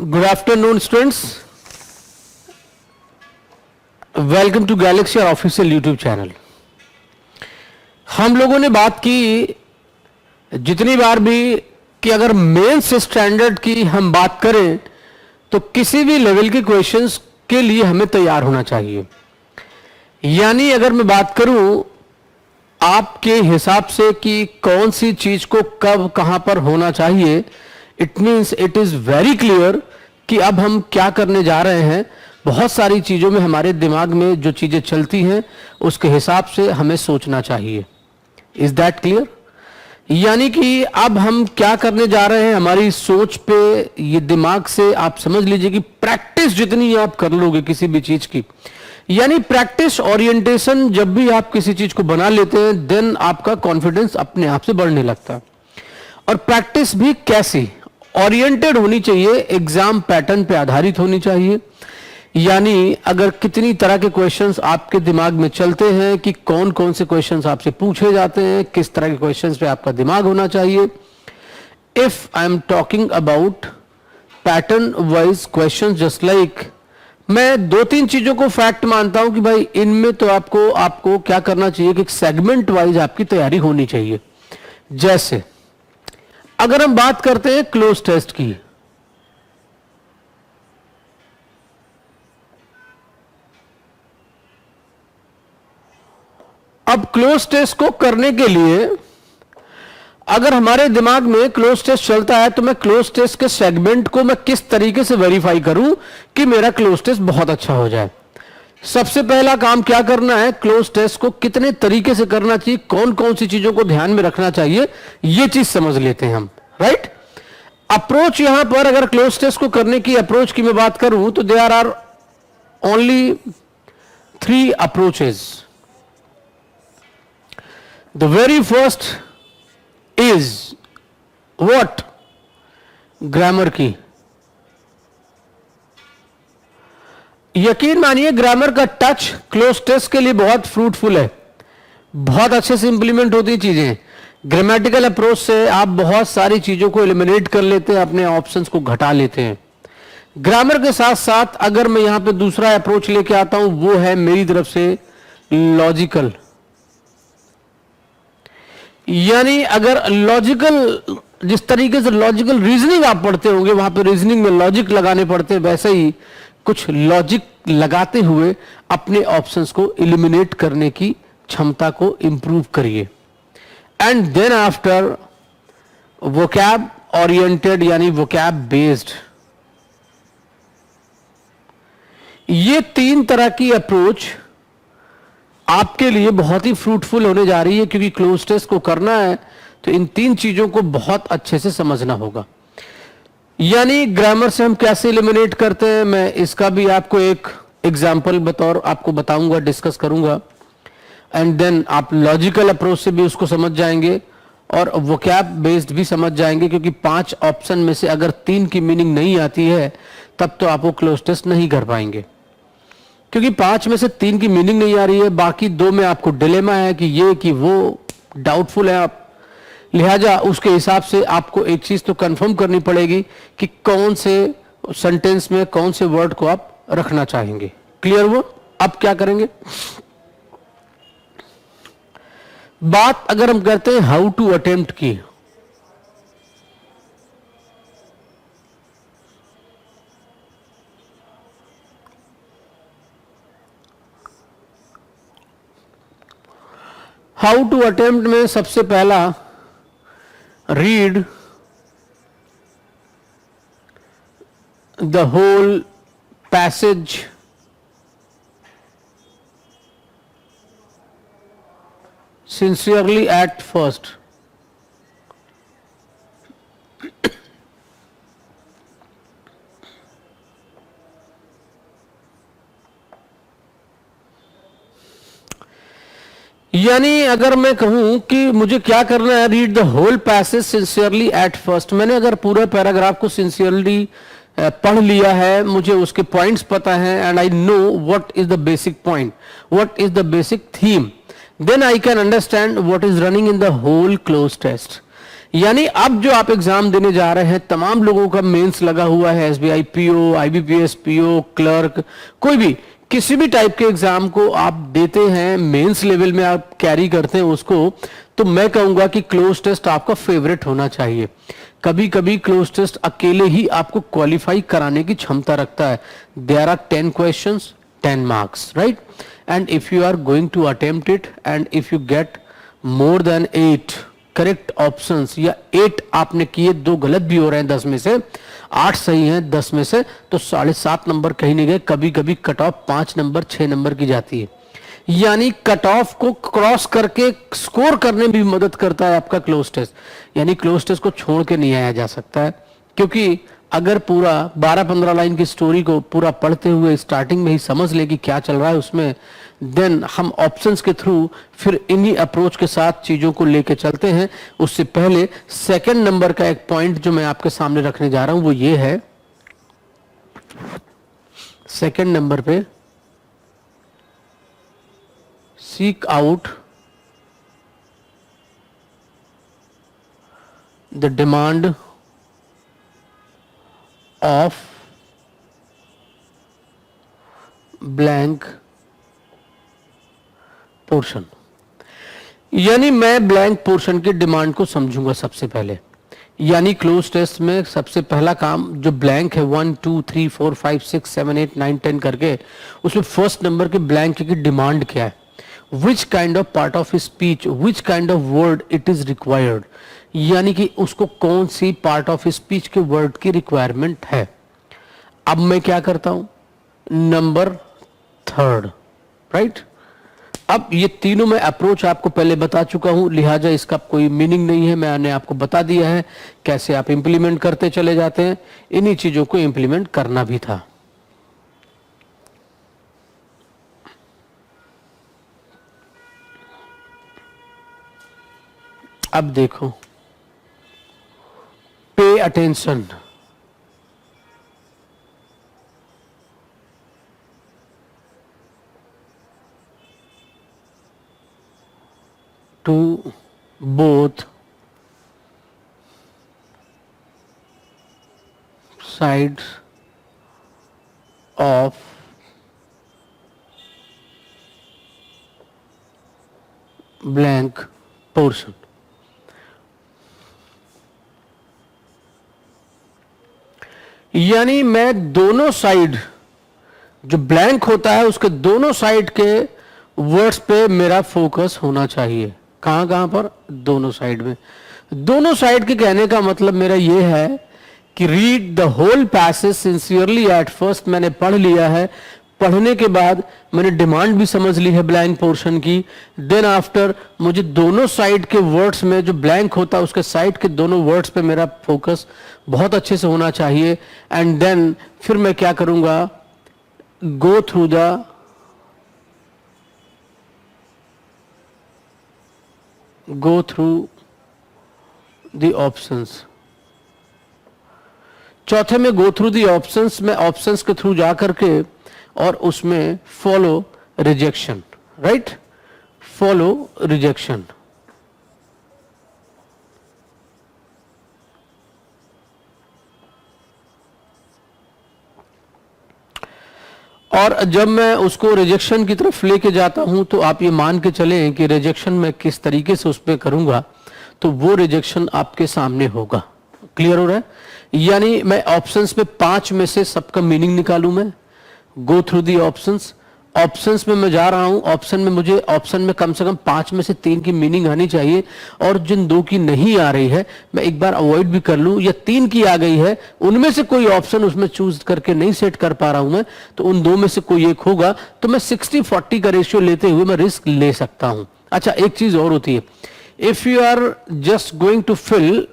Good afternoon, students. Welcome to Galaxy our official YouTube channel. हम लोगों ने बात की जितनी बार भी कि अगर मेंस स्टैंडर्ड की हम बात करें तो किसी भी लेवल के क्वेश्चंस के लिए हमें तैयार होना चाहिए. यानी अगर मैं बात करूं आपके हिसाब से कि कौन सी चीज को कब कहां पर होना चाहिए, it means it is very clear कि अब हम क्या करने जा रहे हैं. बहुत सारी चीजों में हमारे दिमाग में जो चीजें चलती हैं उसके हिसाब से हमें सोचना चाहिए. Is that clear? यानी कि अब हम क्या करने जा रहे हैं, हमारी सोच पे, ये दिमाग से आप समझ लीजिए कि प्रैक्टिस जितनी आप कर लोगे किसी भी चीज की, यानी प्रैक्टिस ओरिएंटेशन जब भी आप किसी चीज को बना लेते हैं देन आपका कॉन्फिडेंस अपने आप से बढ़ने लगता है. और प्रैक्टिस भी कैसी ओरिएंटेड होनी चाहिए, एग्जाम पैटर्न पे आधारित होनी चाहिए. यानी अगर कितनी तरह के क्वेश्चंस आपके दिमाग में चलते हैं कि कौन कौन से क्वेश्चंस आपसे पूछे जाते हैं, किस तरह के क्वेश्चंस पे आपका दिमाग होना चाहिए. If I am talking about pattern wise questions, just like मैं दो तीन चीजों को फैक्ट मानता हूं कि भाई इनमें तो आपको क्या करना चाहिए कि सेगमेंट वाइज आपकी तैयारी होनी चाहिए. जैसे अगर हम बात करते हैं क्लोज टेस्ट की, अब क्लोज टेस्ट को करने के लिए अगर हमारे दिमाग में क्लोज टेस्ट चलता है तो मैं क्लोज टेस्ट के सेगमेंट को मैं किस तरीके से वेरीफाई करूं कि मेरा क्लोज टेस्ट बहुत अच्छा हो जाए. सबसे पहला काम क्या करना है, क्लोज टेस्ट को कितने तरीके से करना चाहिए, कौन कौन सी चीजों को ध्यान में रखना चाहिए, यह चीज समझ लेते हैं हम. राइट? अप्रोच यहां पर अगर क्लोज टेस्ट को करने की अप्रोच की मैं बात करूं तो there are only 3 approaches. The very first is what? Grammar की. यकीन मानिए ग्रामर का टच क्लोज टेस्ट के लिए बहुत फ्रूटफुल है, बहुत अच्छे से इंप्लीमेंट होती चीजें. ग्रामेटिकल अप्रोच से आप बहुत सारी चीजों को एलिमिनेट कर लेते हैं, अपने ऑप्शंस को घटा लेते हैं. ग्रामर के साथ साथ अगर मैं यहां पे दूसरा अप्रोच लेके आता हूं वो है मेरी तरफ से लॉजिकल. यानी अगर लॉजिकल, जिस तरीके से लॉजिकल रीजनिंग आप पढ़ते होंगे वहां पे रीजनिंग में लॉजिक लगाने पड़ते हैं, वैसे ही कुछ लॉजिक लगाते हुए अपने ऑप्शंस को एलिमिनेट करने की क्षमता को इंप्रूव करिए. And then after vocab oriented यानी वोकैब बेस्ड. ये 3 तरह की अप्रोच आपके लिए बहुत ही फ्रूटफुल होने जा रही है, क्योंकि क्लोज टेस्ट को करना है तो इन 3 चीजों को बहुत अच्छे से समझना होगा. यानी ग्रामर से हम कैसे एलिमिनेट करते हैं, मैं इसका भी आपको एक एग्जांपल बतौर आपको बताऊंगा, डिस्कस करूंगा. एंड देन आप लॉजिकल अप्रोच से भी उसको समझ जाएंगे और वोकैब बेस्ड भी समझ जाएंगे, क्योंकि 5 ऑप्शन में से अगर 3 की मीनिंग नहीं आती है तब तो आप वो क्लोज टेस्ट नहीं कर पाएंगे, क्योंकि 5 में से 3 की मीनिंग नहीं आ रही है, बाकी 2 में आपको डिलेमा है कि ये कि वो डाउटफुल है आप. लिहाजा उसके हिसाब से आपको एक चीज तो कंफर्म करनी पड़ेगी कि कौन से सेंटेंस में कौन से वर्ड को आप रखना चाहेंगे. क्लियर हुआ? अब क्या करेंगे, बात अगर हम करते हैं हाउ टू अटेम्प्ट की. हाउ टू अटेम्प्ट में सबसे पहला read the whole passage sincerely at first. यानी अगर मैं कहूं कि मुझे क्या करना है, read the whole passage sincerely at first. मैंने अगर पूरे पैराग्राफ को सिंसियरली पढ़ लिया है, मुझे उसके पॉइंट्स पता हैं, and I know what is the basic point, what is the basic theme, then I can understand what is running in the whole closed test. यानी अब जो आप एग्जाम देने जा रहे हैं, तमाम लोगों का मेंस लगा हुआ है, SBI PO, IBPS PO, clerk, कोई भी किसी भी टाइप के एग्जाम को आप देते हैं, मेंस लेवल में आप कैरी करते हैं उसको, तो मैं कहूंगा कि क्लोज टेस्ट आपका फेवरेट होना चाहिए। कभी कभी क्लोज टेस्ट अकेले ही आपको क्वालिफाई कराने की क्षमता रखता है। There are 10 questions, 10 marks, right? And if you are going to attempt it and if you get more than 8 correct options, या 8 आपने किए, 2 गलत भी हो रहे हैं 10 में से, 8 सही हैं 10 में से, तो 7.5 नंबर कहीं नहीं गए। कभी कभी कट ऑफ 5 नंबर 6 नंबर की जाती है। यानी कट ऑफ को क्रॉस करके स्कोर करने में भी मदद करता है आपका क्लोज टेस्ट। यानी क्लोज टेस्ट को छोड़ के नहीं आया जा सकता है, क्योंकि अगर पूरा 12-15 लाइन की स्टोरी को पूरा पढ़ते हुए स्टार्टिंग में ही समझ ले कि क्या चल रहा है उसमें, देन हम ऑप्शंस के थ्रू फिर इन्हीं अप्रोच के साथ चीजों को लेके चलते हैं। उससे पहले सेकंड नंबर का एक पॉइंट जो मैं आपके सामने रखने जा रहा हूं वो ये है, सेकंड नंबर पे seek out the demand of blank portion. यानी मैं ब्लैंक पोर्शन की डिमांड को समझूंगा सबसे पहले। यानी क्लोज टेस्ट में सबसे पहला काम जो ब्लैंक है 1 2 3 4 5 6 7 8 9 10 करके, उसमें फर्स्ट नंबर के ब्लैंक की डिमांड क्या है, which kind of part of speech, which kind of word it is required, यानी कि उसको कौन सी पार्ट ऑफ स्पीच के वर्ड की रिक्वायरमेंट है। अब मैं क्या करता हूं, नंबर थर्ड, राइट? अब ये तीनों मैं अप्रोच आपको पहले बता चुका हूं, लिहाजा इसका कोई मीनिंग नहीं है, मैंने आपको बता दिया है कैसे आप इंप्लीमेंट करते चले जाते हैं। इन्हीं चीजों को इंप्लीमेंट करना भी था। अब देखो, pay attention, to both sides of blank portion। यानी मैं दोनों साइड, जो ब्लैंक होता है उसके दोनों साइड के वर्ड्स पे मेरा फोकस होना चाहिए। कहां कहां पर? दोनों साइड में। दोनों साइड के कहने का मतलब मेरा यह है कि read the whole passage sincerely at first, मैंने पढ़ लिया है, पढ़ने के बाद मैंने डिमांड भी समझ ली है ब्लैंक पोर्शन की। देन आफ्टर मुझे दोनों साइड के वर्ड्स में जो ब्लैंक होता है उसके साइड के दोनों वर्ड्स पे मेरा फोकस बहुत अच्छे से होना चाहिए। एंड देन फिर मैं क्या करूंगा, गो थ्रू द ऑप्शंस। चौथे में गो थ्रू दी ऑप्शंस, में ऑप्शंस के थ्रू जा करके और उसमें follow rejection, right? Follow rejection. और जब मैं उसको रिजेक्शन की तरफ लेके जाता हूं तो आप ये मान के चलें कि रिजेक्शन मैं किस तरीके से उस पर करूंगा, तो वो रिजेक्शन आपके सामने होगा। क्लियर हो रहा है? यानी मैं ऑप्शंस में 5 में से सबका मीनिंग निकालूं, मैं go through the options. Options में मैं जा रहा हूं, ऑप्शन में मुझे ऑप्शन में कम से कम 5 में से 3 की मीनिंग आनी चाहिए, और जिन 2 की नहीं आ रही है मैं एक बार अवॉइड भी कर लूं, या 3 की आ गई है उनमें से कोई ऑप्शन उसमें चूज करके नहीं सेट कर पा रहा हूं मैं, तो उन 2 में से कोई एक होगा, तो मैं 60-40 का रेशियो लेते हुए मैं रिस्क ले सकता हूं। अच्छा, एक चीज और होती है, if you are just going to fill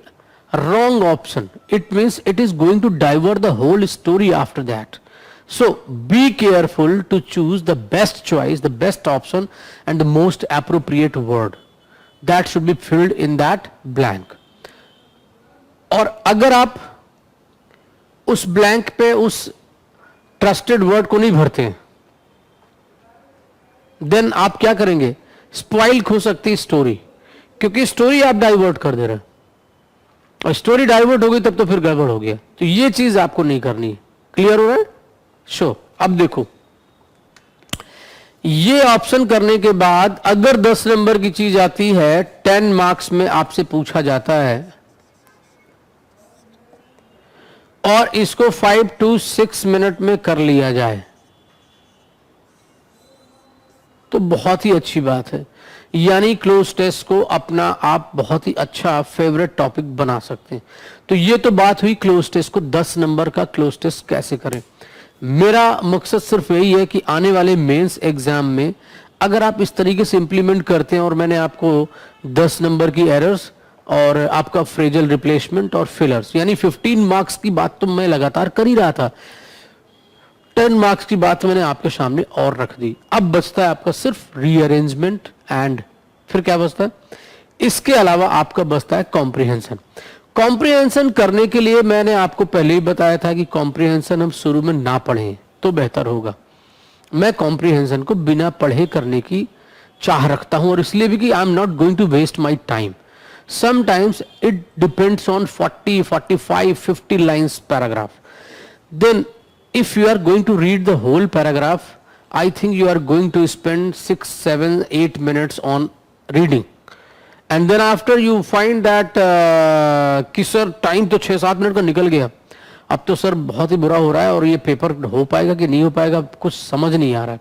wrong option, it means it is going to divert the whole story after that. So be careful to choose the best choice, the best option and the most appropriate word that should be filled in that blank. और अगर आप उस blank पे उस trusted word को नहीं भरते, then आप क्या करेंगे, स्पॉइल हो सकती स्टोरी, क्योंकि स्टोरी आप डाइवर्ट कर दे रहे हैं। और स्टोरी डाइवर्ट हो गई तब तो फिर गड़बड़ हो गया। तो ये चीज आपको नहीं करनी। क्लियर हो रहा है? शो अब देखो, ये ऑप्शन करने के बाद अगर 10 नंबर की चीज आती है, 10 मार्क्स में आपसे पूछा जाता है और इसको 5 to 6 मिनट में कर लिया जाए तो बहुत ही अच्छी बात है। यानी क्लोज टेस्ट को अपना आप बहुत ही अच्छा फेवरेट टॉपिक बना सकते हैं। तो ये तो बात हुई क्लोज टेस्ट को 10 नंबर का क्लोज टेस्ट कैसे करें। मेरा मकसद सिर्फ यही है कि आने वाले मेंस एग्जाम में अगर आप इस तरीके से इंप्लीमेंट करते हैं, और मैंने आपको 10 नंबर की एरर्स और आपका फ्रेजल रिप्लेसमेंट और फिलर्स यानी 15 मार्क्स की बात तो मैं लगातार कर ही रहा था, 10 मार्क्स की बात मैंने आपके सामने और रख दी। अब बचता है आपका सिर्फ रीअरेंजमेंट एंड फिर क्या बचता है, इसके अलावा आपका बचता है कॉम्प्रिहेंशन। कॉम्प्रिहेंशन करने के लिए मैंने आपको पहले ही बताया था कि कॉम्प्रिहेंशन हम शुरू में ना पढ़ें तो बेहतर होगा। मैं कॉम्प्रिहेंशन को बिना पढ़े करने की चाह रखता हूं, और इसलिए भी कि I am not going to waste my time. Sometimes it depends on 40, 45, 50 lines paragraph. Then if you are going to read the whole paragraph, I think you are going to spend 6, 7, 8 minutes on reading. And then after you find that कि sir time तो 6-7 minute का निकल गया, अब तो sir बहुत ही बुरा हो रहा है और ये पेपर हो पाएगा कि नहीं हो पाएगा कुछ समझ नहीं आ रहा है।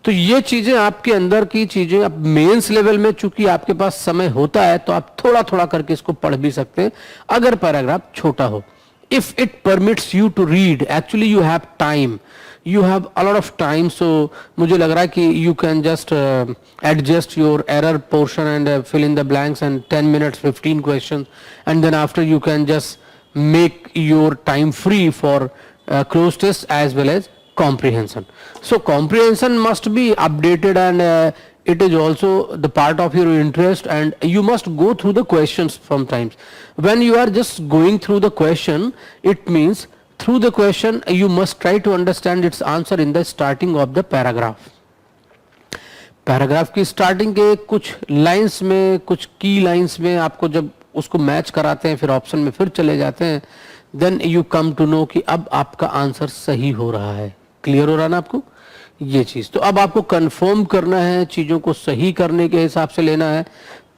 तो ये चीजें आपके अंदर की चीजें, अब मेंस लेवल में चूंकि आपके पास समय होता है तो आप थोड़ा थोड़ा करके इसको पढ़ भी सकते हैं अगर पैराग्राफ छोटा हो। if it permits you to read, actually you have time, you have a lot of time, so मुझे लग रहा है कि you can just adjust your error portion and fill in the blanks and 10 minutes 15 questions, and then after you can just make your time free for close test as well as comprehension. So comprehension must be updated, and it is also the part of your interest, and you must go through the questions sometimes. When you are just going through the question, it means through the question you must try to understand its answer in the starting of the paragraph. Paragraph की starting के कुछ lines में, कुछ की lines में आपको जब उसको मैच कराते हैं फिर ऑप्शन में फिर चले जाते हैं, then you come to know कि अब आपका आंसर सही हो रहा है। क्लियर हो रहा ना आपको ये चीज? तो अब आपको कंफर्म करना है, चीजों को सही करने के हिसाब से लेना है,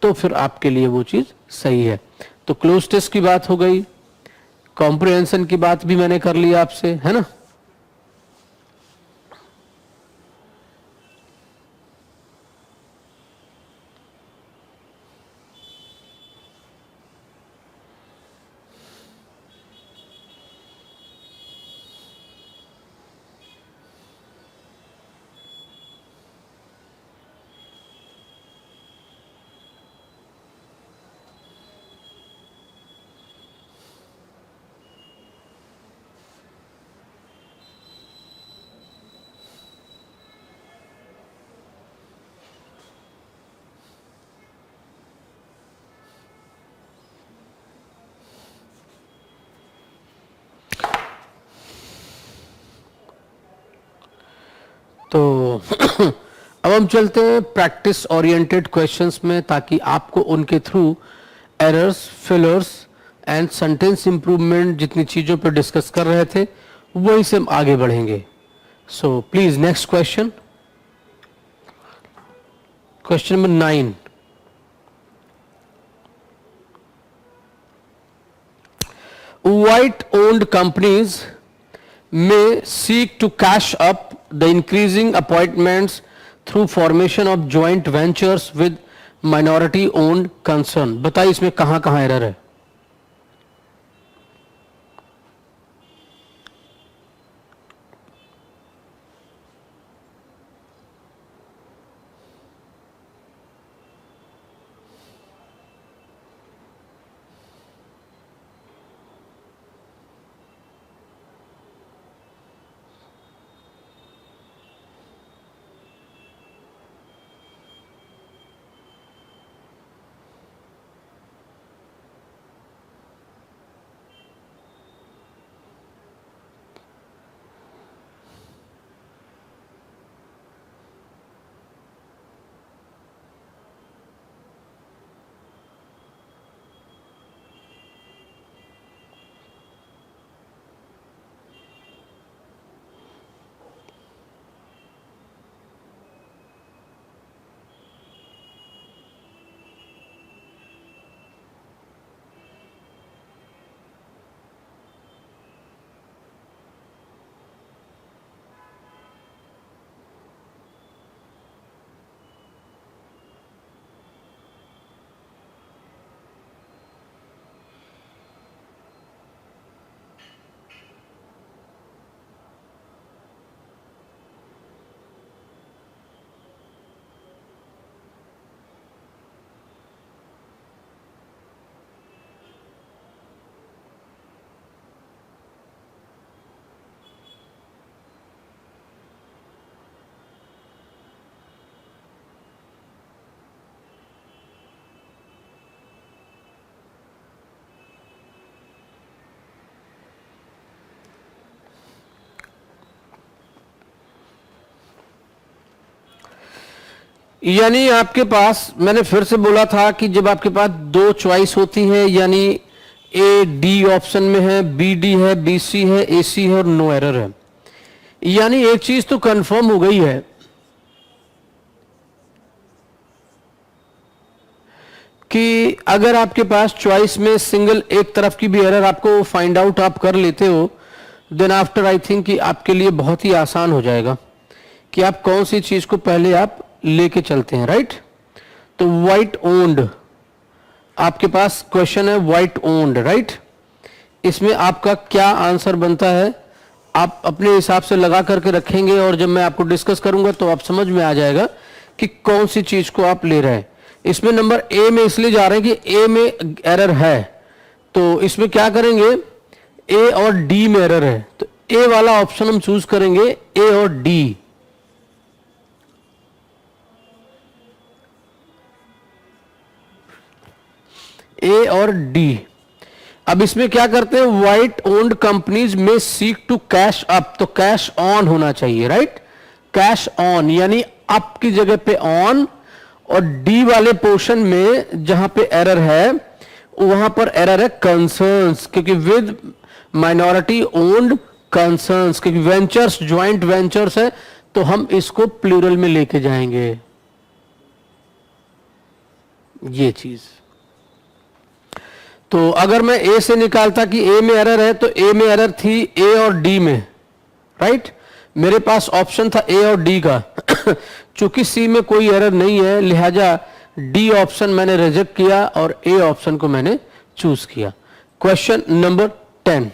तो फिर आपके लिए वो चीज सही है। तो क्लोज टेस्ट की बात हो गई, कॉम्प्रिहेंशन की बात भी मैंने कर लिया आपसे, है ना। तो अब हम चलते हैं प्रैक्टिस ओरिएंटेड क्वेश्चंस में, ताकि आपको उनके through errors, fillers and sentence improvement जितनी चीजों पर डिस्कस कर रहे थे वही से हम आगे बढ़ेंगे। So please next question, question number 9। White owned companies may seek to cash up the increasing appointments through formation of joint ventures with minority owned concern। बताइए इसमें कहां कहां एरर है। यानी आपके पास, मैंने फिर से बोला था कि जब आपके पास दो चॉइस होती है, यानी ए डी ऑप्शन में है, बी डी है, बी सी है, ए सी है और नो एरर है, यानी एक चीज तो कंफर्म हो गई है कि अगर आपके पास चॉइस में सिंगल एक तरफ की भी एरर आपको फाइंड आउट आप कर लेते हो, देन आफ्टर आई थिंक कि आपके लिए बहुत ही आसान हो जाएगा कि आप कौन सी चीज को पहले आप लेके चलते हैं, राइट। तो व्हाइट ओन्ड, आपके पास क्वेश्चन है व्हाइट ओन्ड, राइट। इसमें आपका क्या आंसर बनता है आप अपने हिसाब से लगा करके रखेंगे, और जब मैं आपको डिस्कस करूंगा तो आप समझ में आ जाएगा कि कौन सी चीज को आप ले रहे हैं। इसमें नंबर ए में इसलिए जा रहे हैं कि ए में एरर है, तो इसमें क्या करेंगे, ए और डी में एरर है, तो ए वाला ऑप्शन हम चूज करेंगे, ए और डी। ए और डी। अब इसमें क्या करते हैं, व्हाइट ओन्ड कंपनीज में सीक टू कैश अप, तो कैश ऑन होना चाहिए, राइट। कैश ऑन यानी अप की जगह पे ऑन, और डी वाले पोर्शन में जहां पे एरर है वहां पर एरर है कंसर्न्स, क्योंकि विद माइनॉरिटी ओन्ड कंसर्न्स, क्योंकि वेंचर्स ज्वाइंट वेंचर्स है, तो हम इसको प्लूरल में लेके जाएंगे, ये चीज। तो अगर मैं ए से निकालता कि ए में एरर है, तो ए में एरर थी ए और डी में, राइट। मेरे पास ऑप्शन था ए और डी का चूंकि सी में कोई एरर नहीं है, लिहाजा डी ऑप्शन मैंने रिजेक्ट किया और ए ऑप्शन को मैंने चूज किया। क्वेश्चन नंबर 10,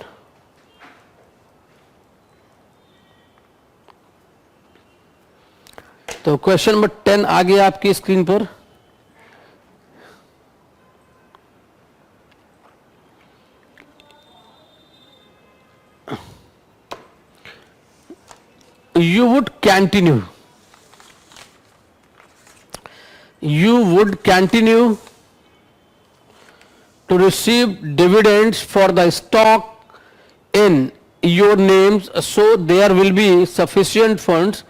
तो क्वेश्चन नंबर 10 आ गया आपकी स्क्रीन पर। You would continue to receive dividends for the stock in your names, so there will be sufficient funds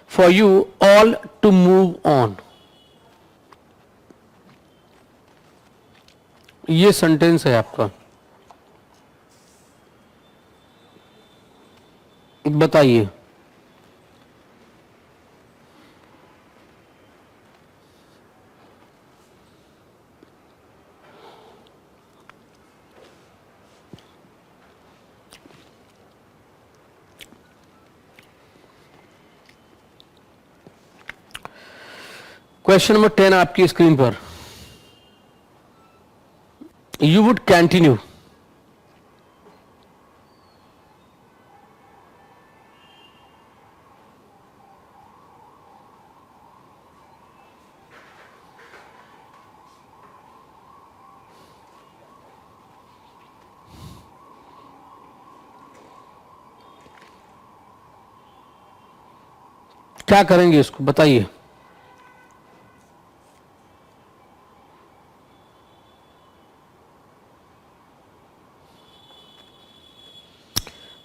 for you all to move on. ये sentence है आपका, बताइए। Question number 10 आपकी screen पर। You would continue, क्या करेंगे इसको बताइए।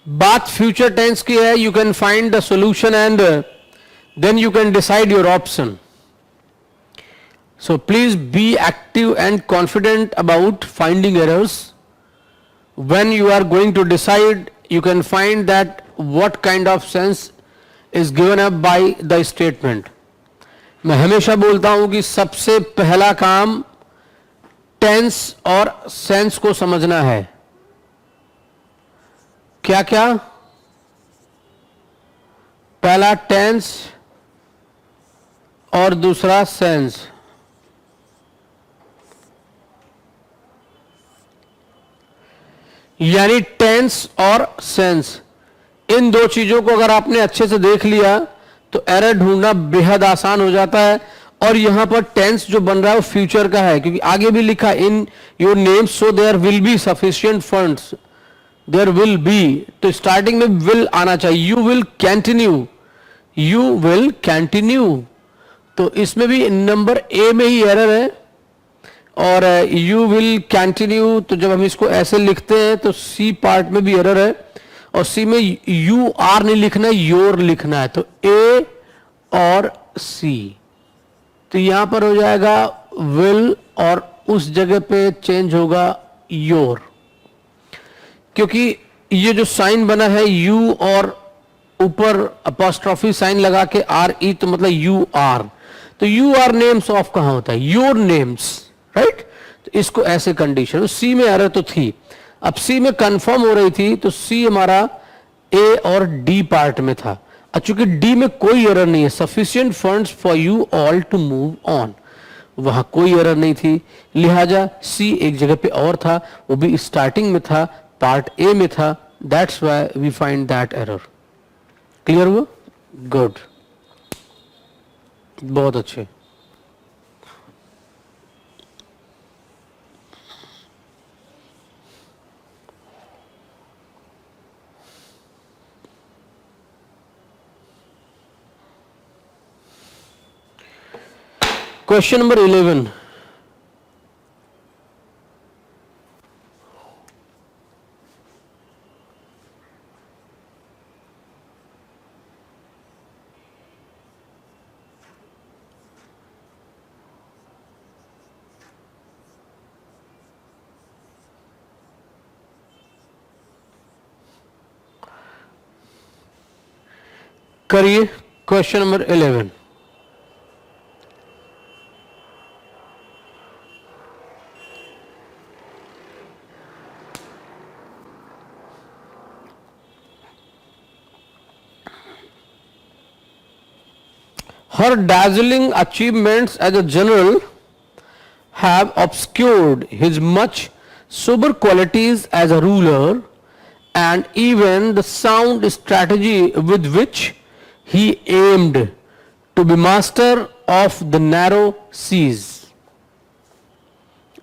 बात फ्यूचर टेंस की है, you can find the solution and then you can decide your option. So please be active and confident about finding errors. when you are going to decide, you can find that what kind of sense is given up by the statement. मैं हमेशा बोलता हूं कि सबसे पहला काम tense और sense को समझना है। क्या क्या? पहला टेंस और दूसरा सेंस। यानी टेंस और सेंस, इन दो चीजों को अगर आपने अच्छे से देख लिया तो एरर ढूंढना बेहद आसान हो जाता है। और यहां पर टेंस जो बन रहा है वो फ्यूचर का है, क्योंकि आगे भी लिखा in your name so there will be sufficient funds, there will be, तो स्टार्टिंग में विल आना चाहिए। You will continue, you will continue, तो इसमें भी नंबर ए में ही एरर है। और यू विल कंटिन्यू, तो जब हम इसको ऐसे लिखते हैं तो सी पार्ट में भी एरर है, और सी में यू आर नहीं लिखना है, योर लिखना है, तो ए और सी। तो यहां पर हो जाएगा विल और उस जगह पे चेंज होगा योर, क्योंकि ये जो साइन बना है यू और ऊपर अपोस्ट्रोफी साइन लगा के आर ई, तो मतलब यू आर, तो यू आर नेम्स ऑफ कहां होता है, योर नेम्स, राइट। तो इसको ऐसे कंडीशन, सी में एरर तो थी, अब सी में कंफर्म हो रही थी, तो सी हमारा ए और डी पार्ट में था। अब चूंकि डी में कोई एरर नहीं है, sufficient funds for you all to move on, वहां कोई एरर नहीं थी, लिहाजा सी एक जगह पे और था, वो भी स्टार्टिंग में था, पार्ट ए में था, that's why we find that error. Clear हुआ? गुड, बहुत अच्छे। क्वेश्चन नंबर 11, करिए question number 11। Her dazzling achievements as a general have obscured his much sober qualities as a ruler, and even the sound strategy with which he aimed to be master of the narrow seas।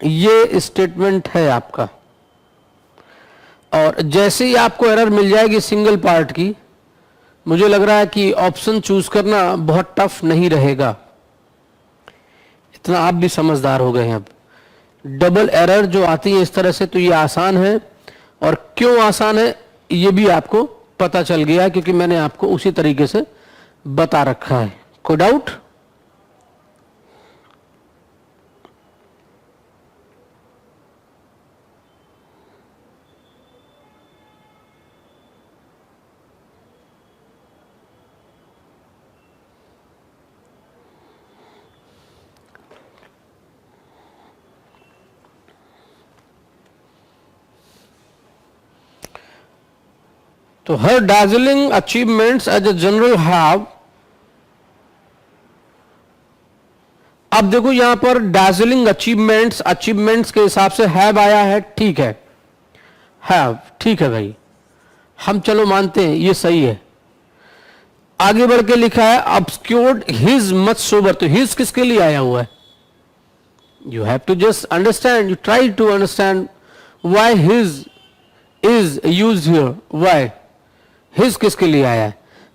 ये statement है आपका, और जैसे ही आपको error मिल जाएगी single part की, मुझे लग रहा है कि ऑप्शन चूज करना बहुत टफ नहीं रहेगा, इतना आप भी समझदार हो गए हैं। अब डबल एरर जो आती है इस तरह से, तो ये आसान है, और क्यों आसान है ये भी आपको पता चल गया, क्योंकि मैंने आपको उसी तरीके से बता रखा है। कोई डाउट? तो her dazzling achievements as a general have, अब देखो यहां पर dazzling achievements, अचीवमेंट्स के हिसाब से have आया है, ठीक है, have ठीक है भाई, हम चलो मानते हैं ये सही है। आगे बढ़ के लिखा है obscured his much sober, तो his किसके लिए आया हुआ है? You have to just understand, you try to understand why his is used here, why his किसके लिए आया है।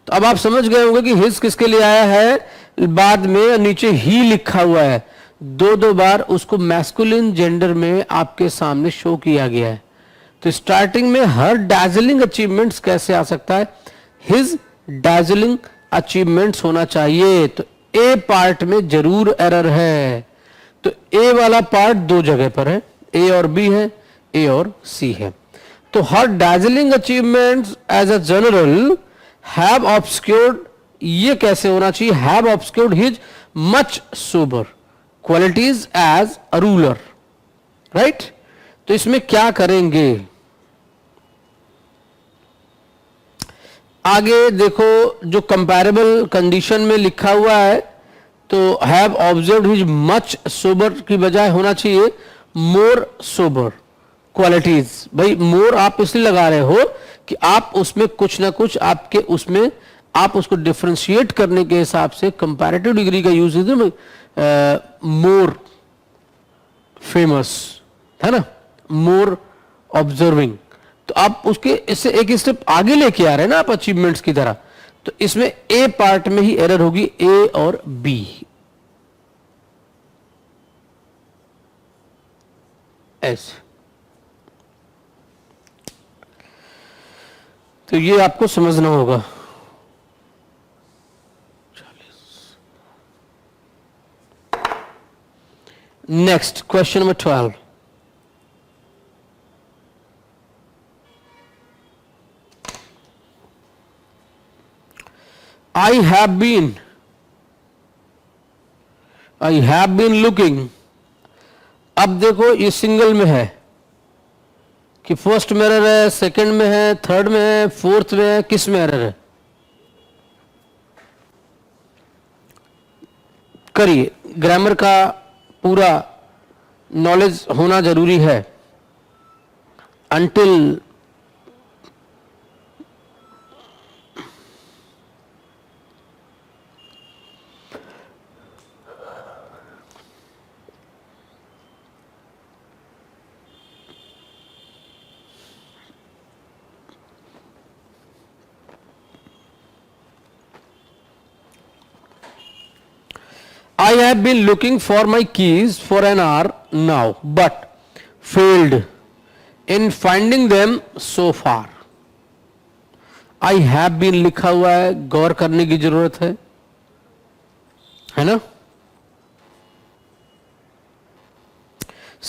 तो अब आप समझ गए होंगे कि हिज किसके लिए आया है, बाद में नीचे ही लिखा हुआ है, दो बार उसको मैस्कुलिन जेंडर में आपके सामने शो किया गया है। तो स्टार्टिंग में हर डैजलिंग अचीवमेंट्स कैसे आ सकता है, हिज डैजलिंग अचीवमेंट्स होना चाहिए। तो ए पार्ट में जरूर एरर है, तो ए वाला पार्ट दो जगह पर है, ए और बी है, ए और सी है। तो हर dazzling achievements as a general have obscured, ये कैसे होना चाहिए, have obscured his much sober qualities as a ruler, right? तो इसमें क्या करेंगे, आगे देखो जो कंपैरेबल कंडीशन में लिखा हुआ है, तो have observed his much sober की बजाय होना चाहिए more sober क्वालिटीज। भाई मोर आप इसलिए लगा रहे हो कि आप उसमें कुछ ना कुछ आपके उसमें आप उसको डिफरेंशिएट करने के हिसाब से कंपैरेटिव डिग्री का यूज मोर फेमस है ना, मोर ऑब्जर्विंग, तो आप उसके इससे एक स्टेप आगे लेके आ रहे हैं ना आप अचीवमेंट्स की तरह। तो इसमें ए पार्ट में ही एरर होगी, ए और बी। ऐसे तो ये आपको समझना होगा। Next question number 12. I have been looking. अब देखो ये सिंगल में है कि फर्स्ट में एरर है, सेकंड में है, थर्ड में है, फोर्थ में है, किस में एरर है? करिए, ग्रामर का पूरा नॉलेज होना जरूरी है. Until I have been looking for my keys for an hour now, but failed in finding them so far. I have been लिखा हुआ है, गौर करने की जरूरत है ना?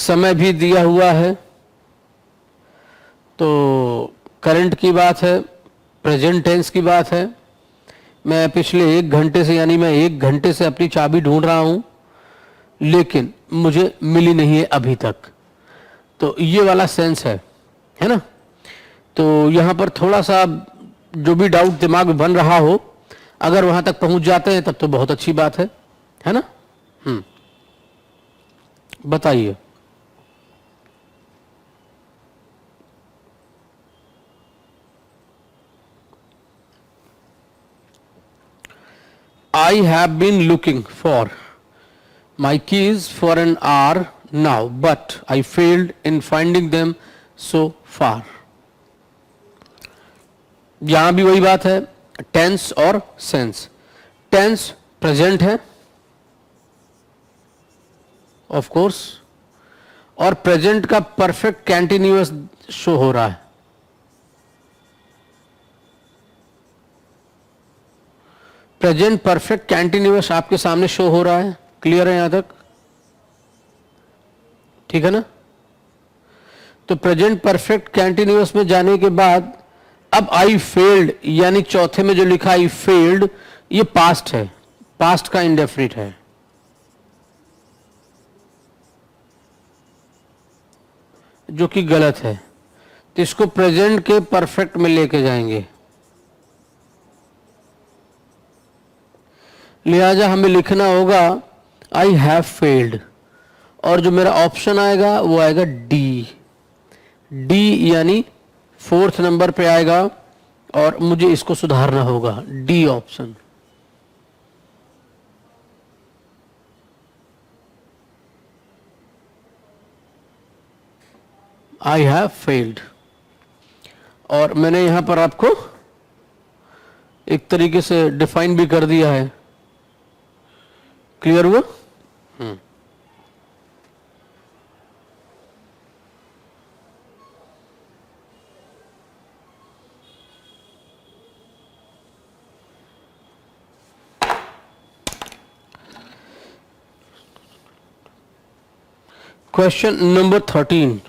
समय भी दिया हुआ है, तो करंट की बात है, प्रेजेंट टेंस की बात है. मैं पिछले 1 घंटे से, यानी मैं 1 घंटे से अपनी चाबी ढूंढ रहा हूं, लेकिन मुझे मिली नहीं है अभी तक. तो ये वाला सेंस है ना? तो यहां पर थोड़ा सा जो भी डाउट दिमाग में बन रहा हो, अगर वहां तक पहुंच जाते हैं तब तो बहुत अच्छी बात है ना? बताइए. I have been looking for my keys for an hour now, but I failed in finding them so far. यहां भी वही बात है, टेंस और सेंस. टेंस प्रेजेंट है ऑफ कोर्स, और प्रेजेंट का परफेक्ट कंटिन्यूअस शो हो रहा है. प्रेजेंट परफेक्ट कंटिन्यूअस आपके सामने शो हो रहा है. क्लियर है यहां तक? ठीक है ना? तो प्रेजेंट परफेक्ट कंटिन्यूअस में जाने के बाद अब आई फेल्ड, यानी चौथे में जो लिखा आई फेल्ड, ये पास्ट है, पास्ट का इंडेफिनिट है. जो कि गलत है, तो इसको प्रेजेंट के परफेक्ट में लेके जाएंगे. लिहाजा हमें लिखना होगा आई हैव फेल्ड, और जो मेरा ऑप्शन आएगा वो आएगा डी. डी यानी 4th नंबर पे आएगा, और मुझे इसको सुधारना होगा. D option. I have failed, और मैंने यहां पर आपको एक तरीके से डिफाइन भी कर दिया है. क्लियर हुआ? Question number 13.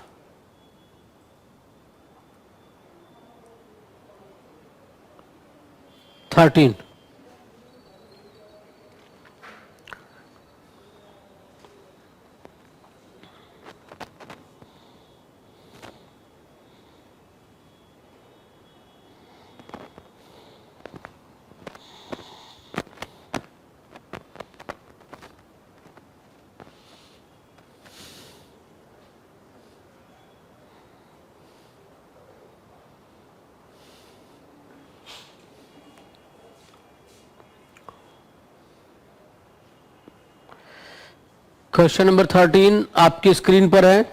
क्वेश्चन नंबर 13 आपकी स्क्रीन पर है.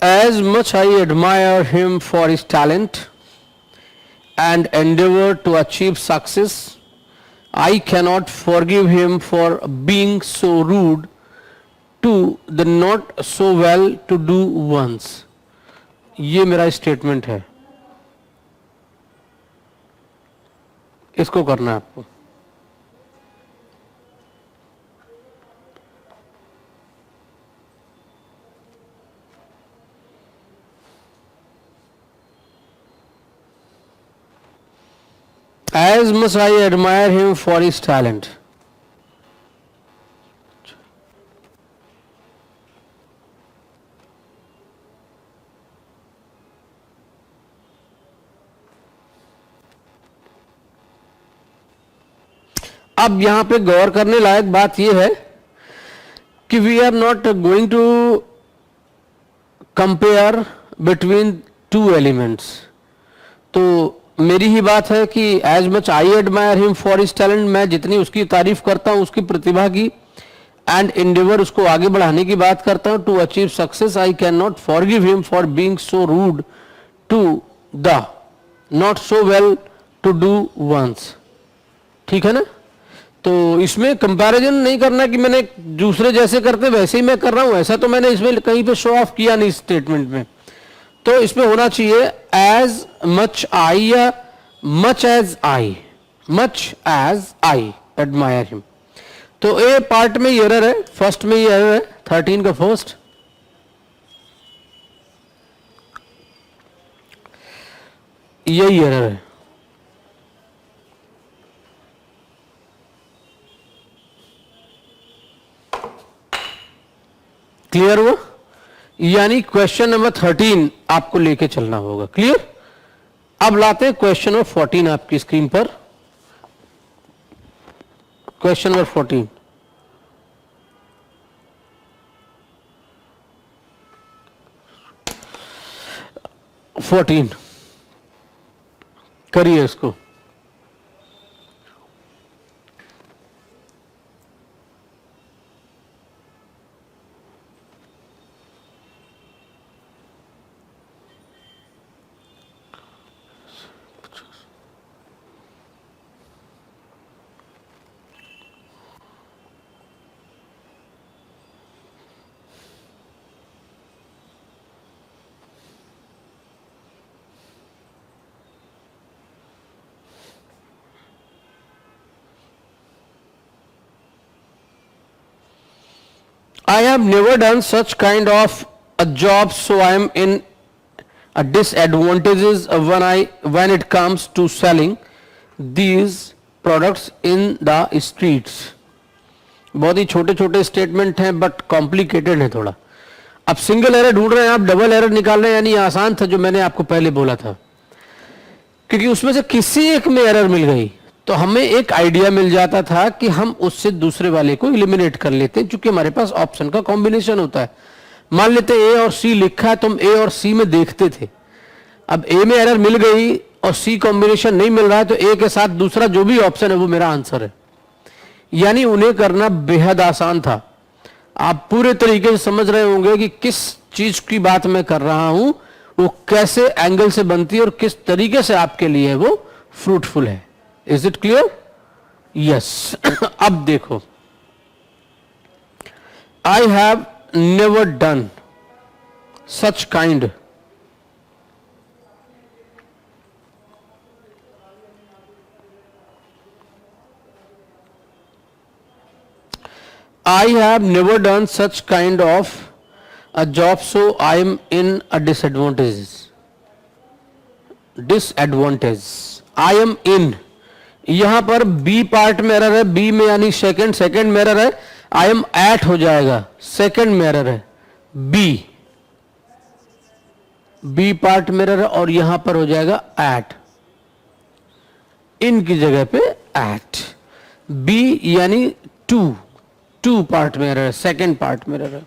As much I admire him for his talent and endeavor to achieve success, I cannot forgive him for being so rude to the not so well to do ones. ये मेरा statement है. इसको करना है आपको। As much I admire him for his talent. अब यहां पे गौर करने लायक बात यह है कि we are not going to compare between two elements. तो मेरी ही बात है कि as much I admire him for his talent, मैं जितनी उसकी तारीफ करता हूं उसकी प्रतिभा की, एंड इंडेवर उसको आगे बढ़ाने की बात करता हूं to achieve success, I can not forgive him for being so rude to the not so well to do ones. ठीक है ना? तो इसमें कंपैरिजन नहीं करना कि मैंने दूसरे जैसे करते वैसे ही मैं कर रहा हूं, ऐसा तो मैंने इसमें कहीं पे शो ऑफ किया नहीं स्टेटमेंट में। तो इसमें होना चाहिए एज मच आई या much as I admire him. तो ए पार्ट में ये एरर है, फर्स्ट में ये एरर है, 13 का फर्स्ट। यही एरर है। क्लियर हुआ? यानी क्वेश्चन नंबर 13 आपको लेके चलना होगा। क्लियर? अब लाते हैं क्वेश्चन नंबर 14 आपकी स्क्रीन पर। Question number 14। करिए इसको। I have never done such kind of a job, so I am in a disadvantages when it comes to selling these products in the streets. बहुत ही छोटे छोटे statement हैं but complicated है थोड़ा। अब सिंगल एरर ढूंढ रहे हैं आप, डबल एरर निकाल रहे हैं, यानी आसान था जो मैंने आपको पहले बोला था, क्योंकि उसमें से किसी एक में एरर मिल गई तो हमें एक आइडिया मिल जाता था कि हम उससे दूसरे वाले को एलिमिनेट कर लेते हैं, क्योंकि हमारे पास ऑप्शन का कॉम्बिनेशन होता है। मान लेते ए और सी लिखा है, तुम ए और सी में देखते थे, अब ए में एरर मिल गई और सी कॉम्बिनेशन नहीं मिल रहा है, तो ए के साथ दूसरा जो भी ऑप्शन है वो मेरा आंसर है। यानी उन्हें करना बेहद आसान था। आप पूरे तरीके से समझ रहे होंगे कि किस चीज की बात मैं कर रहा हूं, वो कैसे एंगल से बनती है और किस तरीके से आपके लिए वो फ्रूटफुल है। Is it clear? यस। अब देखो, आई have never done such kind I have never done such kind of a job, so I am in a disadvantage. I am in, यहां पर B पार्ट में एरर है, B में यानी second में error है, I am at हो जाएगा, सेकंड में एरर है, B पार्ट में एरर है और यहां पर हो जाएगा at, इन की जगह पे at, B यानी टू पार्ट में एरर है, सेकंड पार्ट में एरर है।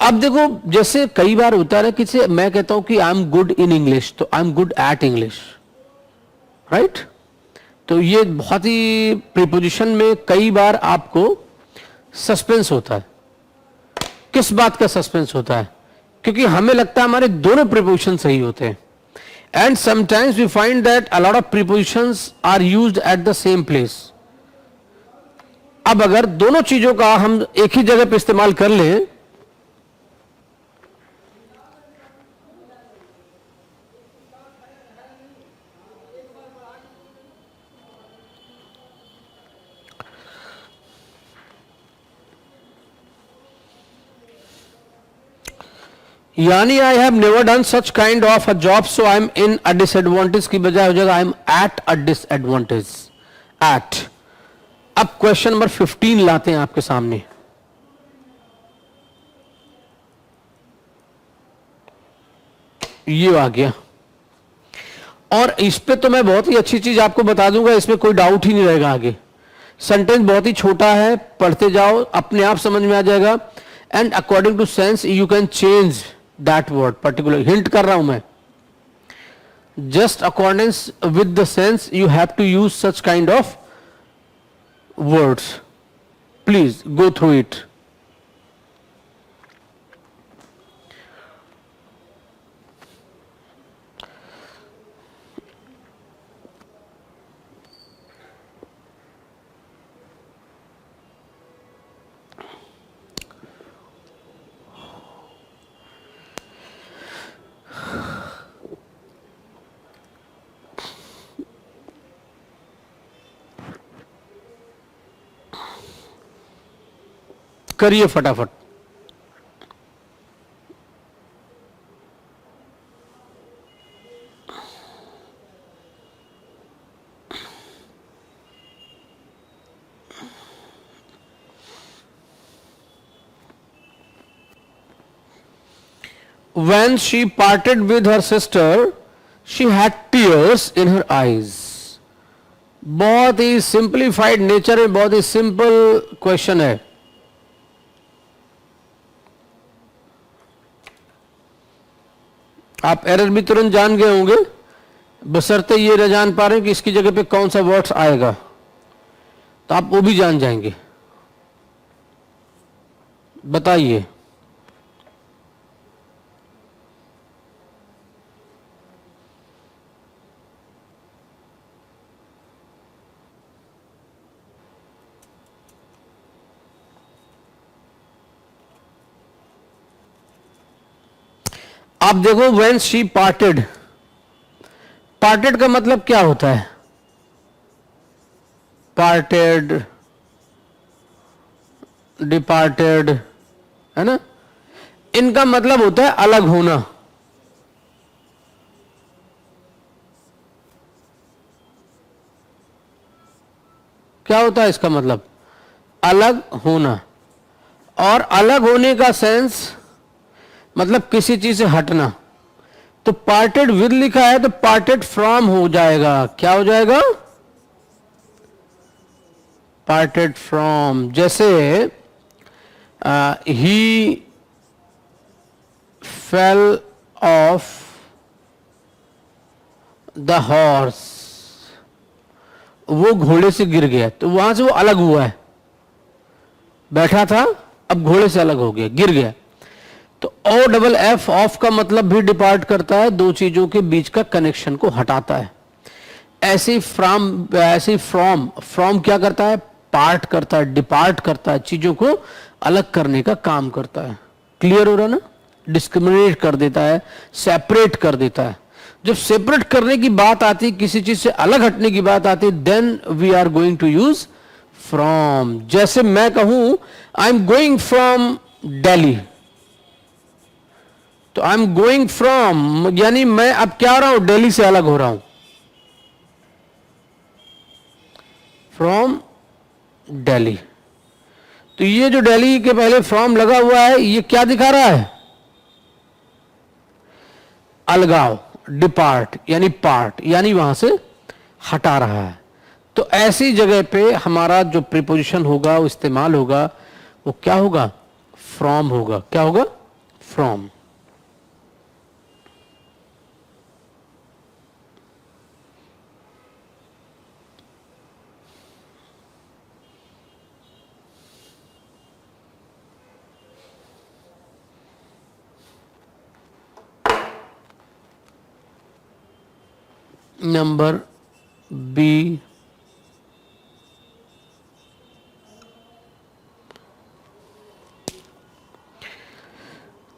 अब देखो, जैसे कई बार होता है कि मैं कहता हूं कि I am good in English, तो I am good at English, right? तो ये बहुत ही प्रीपोजिशन में कई बार आपको सस्पेंस होता है। किस बात का सस्पेंस होता है? क्योंकि हमें लगता है हमारे दोनों प्रीपोजिशन सही होते हैं, and sometimes we find that a lot of prepositions are used at the same place. अब अगर दोनों चीजों का हम एक ही जगह पे इस्तेमाल कर लें, यानी I have never done such kind of a job so I am in a disadvantage की बजाय हो जाएगा I am at a disadvantage at. अब क्वेश्चन नंबर 15 लाते हैं आपके सामने। ये आ गया और इस पे तो मैं बहुत ही अच्छी चीज आपको बता दूंगा, इसमें कोई डाउट ही नहीं रहेगा। आगे सेंटेंस बहुत ही छोटा है, पढ़ते जाओ अपने आप समझ में आ जाएगा। And according to sense you can change that word particular. Hint कर रहा हूं मैं, just accordance with the sense you have to use such kind of words. Please go through it. करिए फटाफट। When she parted with her sister, she had tears in her eyes. बहुत ही simplified nature है, बहुत ही simple question है। आप error भी तुरंत जान गए होंगे, बशर्ते ये न जान पा रहे हैं कि इसकी जगह पे कौन सा वर्ड्स आएगा, तो आप वो भी जान जाएंगे। बताइए। आप देखो when she parted, parted का मतलब क्या होता है? parted, departed, है ना? इनका मतलब होता है अलग होना। क्या होता है इसका मतलब? अलग होना। और अलग होने का सेंस मतलब किसी चीज से हटना। तो पार्टेड विद लिखा है तो पार्टेड फ्रॉम हो जाएगा। क्या हो जाएगा? Parted from. जैसे ही फेल ऑफ द हॉर्स, वो घोड़े से गिर गया, तो वहां से वो अलग हुआ है। बैठा था, अब घोड़े से अलग हो गया, गिर गया। तो ओ डबल एफ ऑफ का मतलब भी डिपार्ट करता है, दो चीजों के बीच का कनेक्शन को हटाता है। ऐसे फ्रॉम, फ्रॉम क्या करता है? पार्ट करता है, डिपार्ट करता है, चीजों को अलग करने का काम करता है। क्लियर हो रहा ना? डिस्क्रिमिनेट कर देता है, सेपरेट कर देता है। जब सेपरेट करने की बात आती है, किसी चीज से अलग हटने की बात आती है, then we are going to use from. जैसे मैं कहूं I am going from Delhi, तो आई एम गोइंग फ्रॉम यानी मैं अब क्या हो रहा हूं? दिल्ली से अलग हो रहा हूं। फ्रॉम दिल्ली। तो ये जो दिल्ली के पहले फ्रॉम लगा हुआ है, ये क्या दिखा रहा है? अलगाव, डिपार्ट यानी पार्ट, यानी वहां से हटा रहा है। तो ऐसी जगह पे हमारा जो प्रीपोजिशन होगा, वो इस्तेमाल होगा, वो क्या होगा? फ्रॉम होगा। क्या होगा? फ्रॉम। नंबर बी,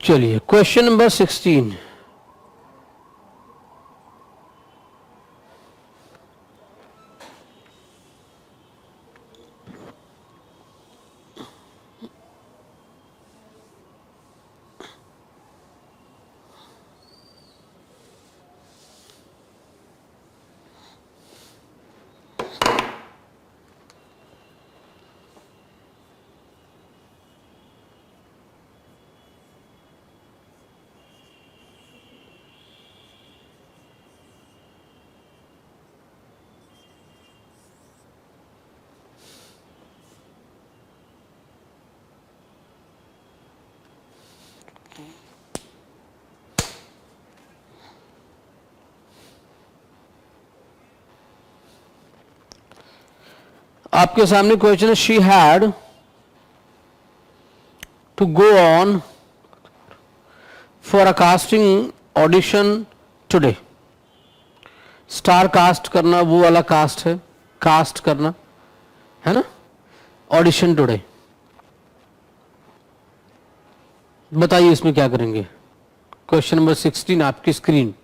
चलिए क्वेश्चन नंबर 16। आपके सामने क्वेश्चन है, she had to go on for a casting audition today. Star cast करना वो वाला कास्ट है, कास्ट करना है ना, ऑडिशन टुडे। बताइए इसमें क्या करेंगे। क्वेश्चन नंबर 16 आपकी स्क्रीन।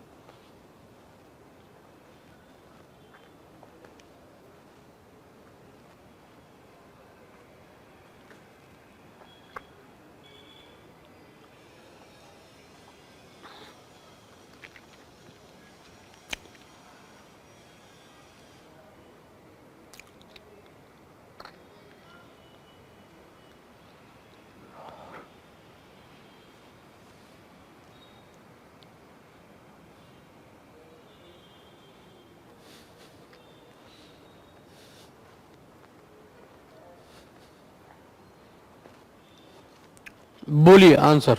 बोलिए answer.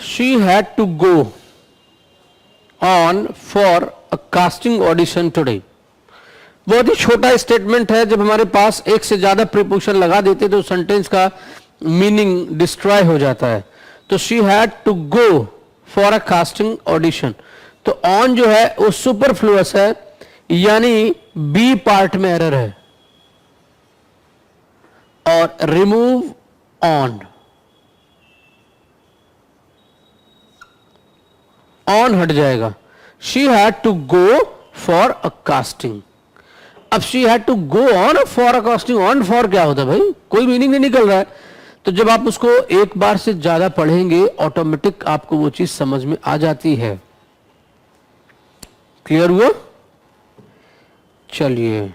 She had to go on for a casting audition today. बहुत ही छोटा स्टेटमेंट है, जब हमारे पास एक से ज्यादा प्रीपोजिशन लगा देते तो सेंटेंस का मीनिंग डिस्ट्रॉय हो जाता है। तो she had to go for a casting audition, तो ऑन जो है वो सुपरफ्लुअस है, यानी बी पार्ट में एरर है, और रिमूव ऑन, ऑन हट जाएगा। She had to go for a casting. अब she had to go on for a casting, on for क्या होता है भाई, कोई मीनिंग नहीं निकल रहा है। तो जब आप उसको एक बार से ज्यादा पढ़ेंगे ऑटोमेटिक आपको वो चीज समझ में आ जाती है। क्लियर हुआ? चलिए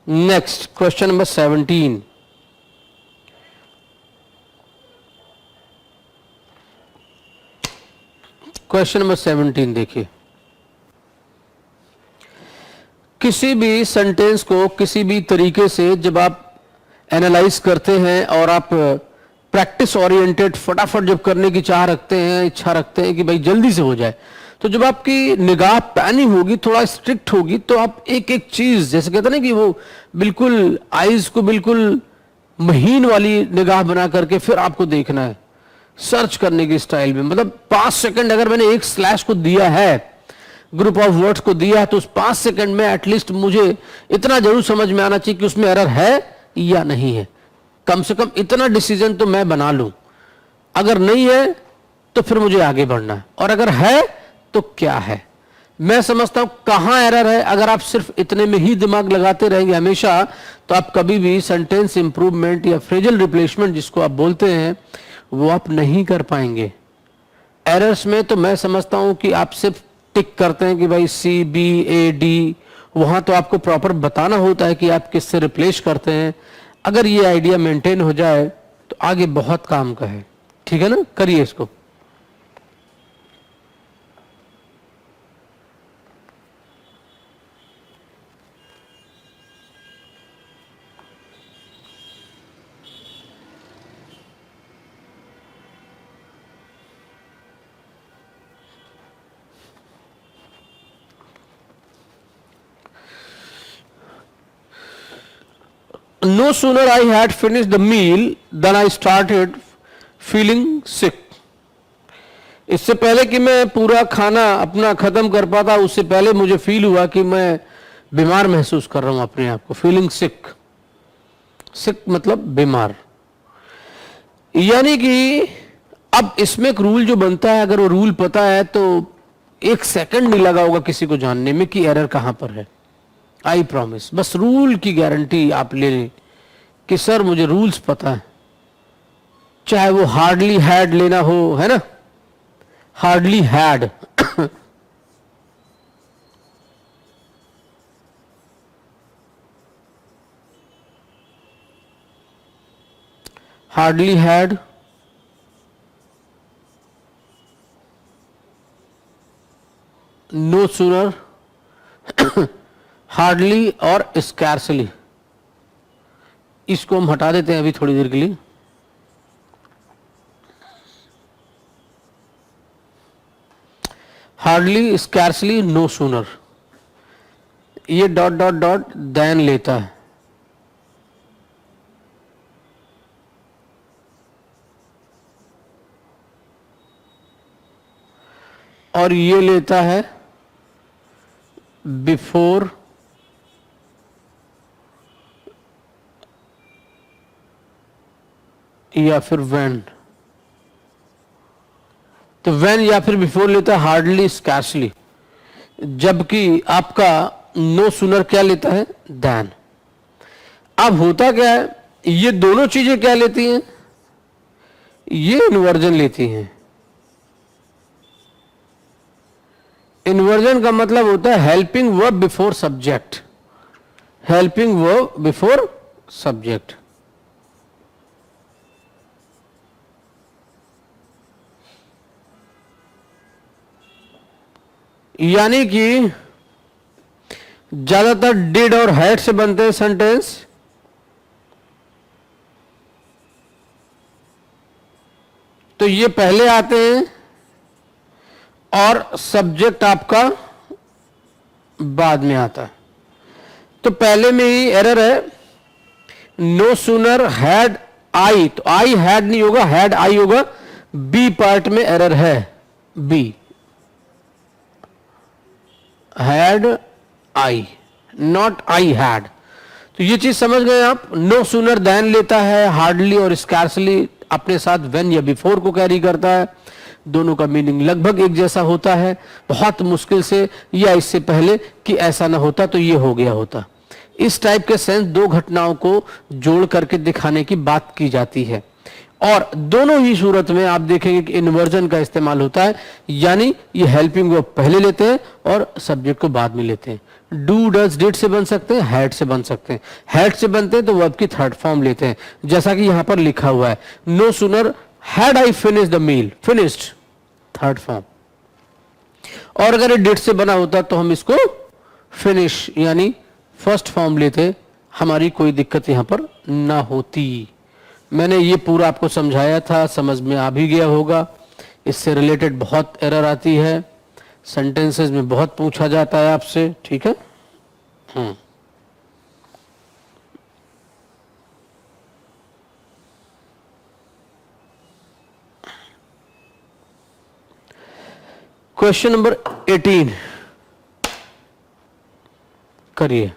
next question number 17। Question number 17 देखिए। किसी भी सेंटेंस को किसी भी तरीके से जब आप एनालाइज करते हैं और आप प्रैक्टिस ओरिएंटेड फटाफट जब करने की चाह रखते हैं, इच्छा रखते हैं कि भाई जल्दी से हो जाए, तो जब आपकी निगाह पैनी होगी, थोड़ा स्ट्रिक्ट होगी, तो आप एक एक चीज, जैसे कहते हैं ना कि वो बिल्कुल आईज को बिल्कुल महीन वाली निगाह बना करके फिर आपको देखना है, सर्च करने की स्टाइल में। मतलब 5 सेकंड अगर मैंने एक स्लैश को दिया है, ग्रुप ऑफ वर्ड्स को दिया है, तो उस 5 सेकंड में एटलीस्ट मुझे इतना जरूर समझ में आना चाहिए कि उसमें एरर है या नहीं है। कम से कम इतना डिसीजन तो मैं बना लूं, अगर नहीं है तो फिर मुझे आगे बढ़ना है, और अगर है तो क्या है। मैं समझता हूं कहां एरर है, अगर आप सिर्फ इतने में ही दिमाग लगाते रहेंगे हमेशा, तो आप कभी भी सेंटेंस इंप्रूवमेंट या फ्रेजल रिप्लेसमेंट जिसको आप बोलते हैं वो आप नहीं कर पाएंगे। एरर्स में तो मैं समझता हूं कि आप सिर्फ टिक करते हैं कि भाई CBAD, वहां तो आपको प्रॉपर बताना होता है कि आप किससे रिप्लेस करते हैं। अगर ये आइडिया मेंटेन हो जाए तो आगे बहुत काम का है। ठीक है ना, करिए इसको। No sooner I had finished the meal than I started feeling sick. इससे पहले कि मैं पूरा खाना अपना खत्म कर पाता, उससे पहले मुझे फील हुआ कि मैं बीमार महसूस कर रहा हूं अपने आप को। फीलिंग सिक, सिक मतलब बीमार। यानी कि अब इसमें एक रूल जो बनता है, अगर वो रूल पता है तो 1 सेकंड नहीं लगा होगा किसी को जानने में कि एरर कहां पर है। आई प्रॉमिस, बस रूल की गारंटी आप ले लें कि सर मुझे रूल्स पता है, चाहे वो हार्डली हैड लेना हो, है ना, hardly had hardly had, no sooner, hardly और स्कैर्सली। इसको हम हटा देते हैं अभी थोड़ी देर के लिए। हार्डली, स्कैर्सली, नो सूनर, ये डॉट डॉट डॉट देन लेता है, और ये लेता है बिफोर या फिर व्हेन। तो व्हेन या फिर बिफोर लेता है हार्डली, स्कैर्सली, जबकि आपका नो सूनर क्या लेता है, देन। अब होता क्या है, ये दोनों चीजें क्या लेती हैं, ये इन्वर्जन लेती हैं। इन्वर्जन का मतलब होता है helping verb before subject, helping verb before subject. यानी कि ज्यादातर डिड और हैड से बनते हैं सेंटेंस, तो ये पहले आते हैं और सब्जेक्ट आपका बाद में आता है। तो पहले में ही एरर है, नो सूनर हैड आई, तो आई हैड नहीं होगा, हैड आई होगा। बी पार्ट में एरर है, be had I, not I had. तो ये चीज समझ गए आप। नो सूनर देन लेता है, हार्डली और स्कैर्सली अपने साथ व्हेन या बिफोर को कैरी करता है। दोनों का मीनिंग लगभग एक जैसा होता है, बहुत मुश्किल से या इससे पहले कि ऐसा ना होता तो ये हो गया होता। इस टाइप के सेंस दो घटनाओं को जोड़ करके दिखाने की बात की जाती है, और दोनों ही सूरत में आप देखेंगे कि इन्वर्जन का इस्तेमाल होता है, यानी ये हेल्पिंग वर्ब पहले लेते हैं और सब्जेक्ट को बाद में लेते हैं। डू, डज, डिड से बन सकते हैं, हैड से बन सकते हैं। हैड से बनते हैं तो वर्ब की थर्ड फॉर्म लेते हैं, जैसा कि यहां पर लिखा हुआ है, no sooner had I finish the meal, finished, third form. और अगर ये डिड से बना होता तो हम इसको फिनिश यानी फर्स्ट फॉर्म लेते, हमारी कोई दिक्कत यहां पर ना होती। मैंने ये पूरा आपको समझाया था, समझ में आ भी गया होगा। इससे रिलेटेड बहुत एरर आती है, सेंटेंसेस में बहुत पूछा जाता है आपसे, ठीक है। क्वेश्चन नंबर 18 करिए।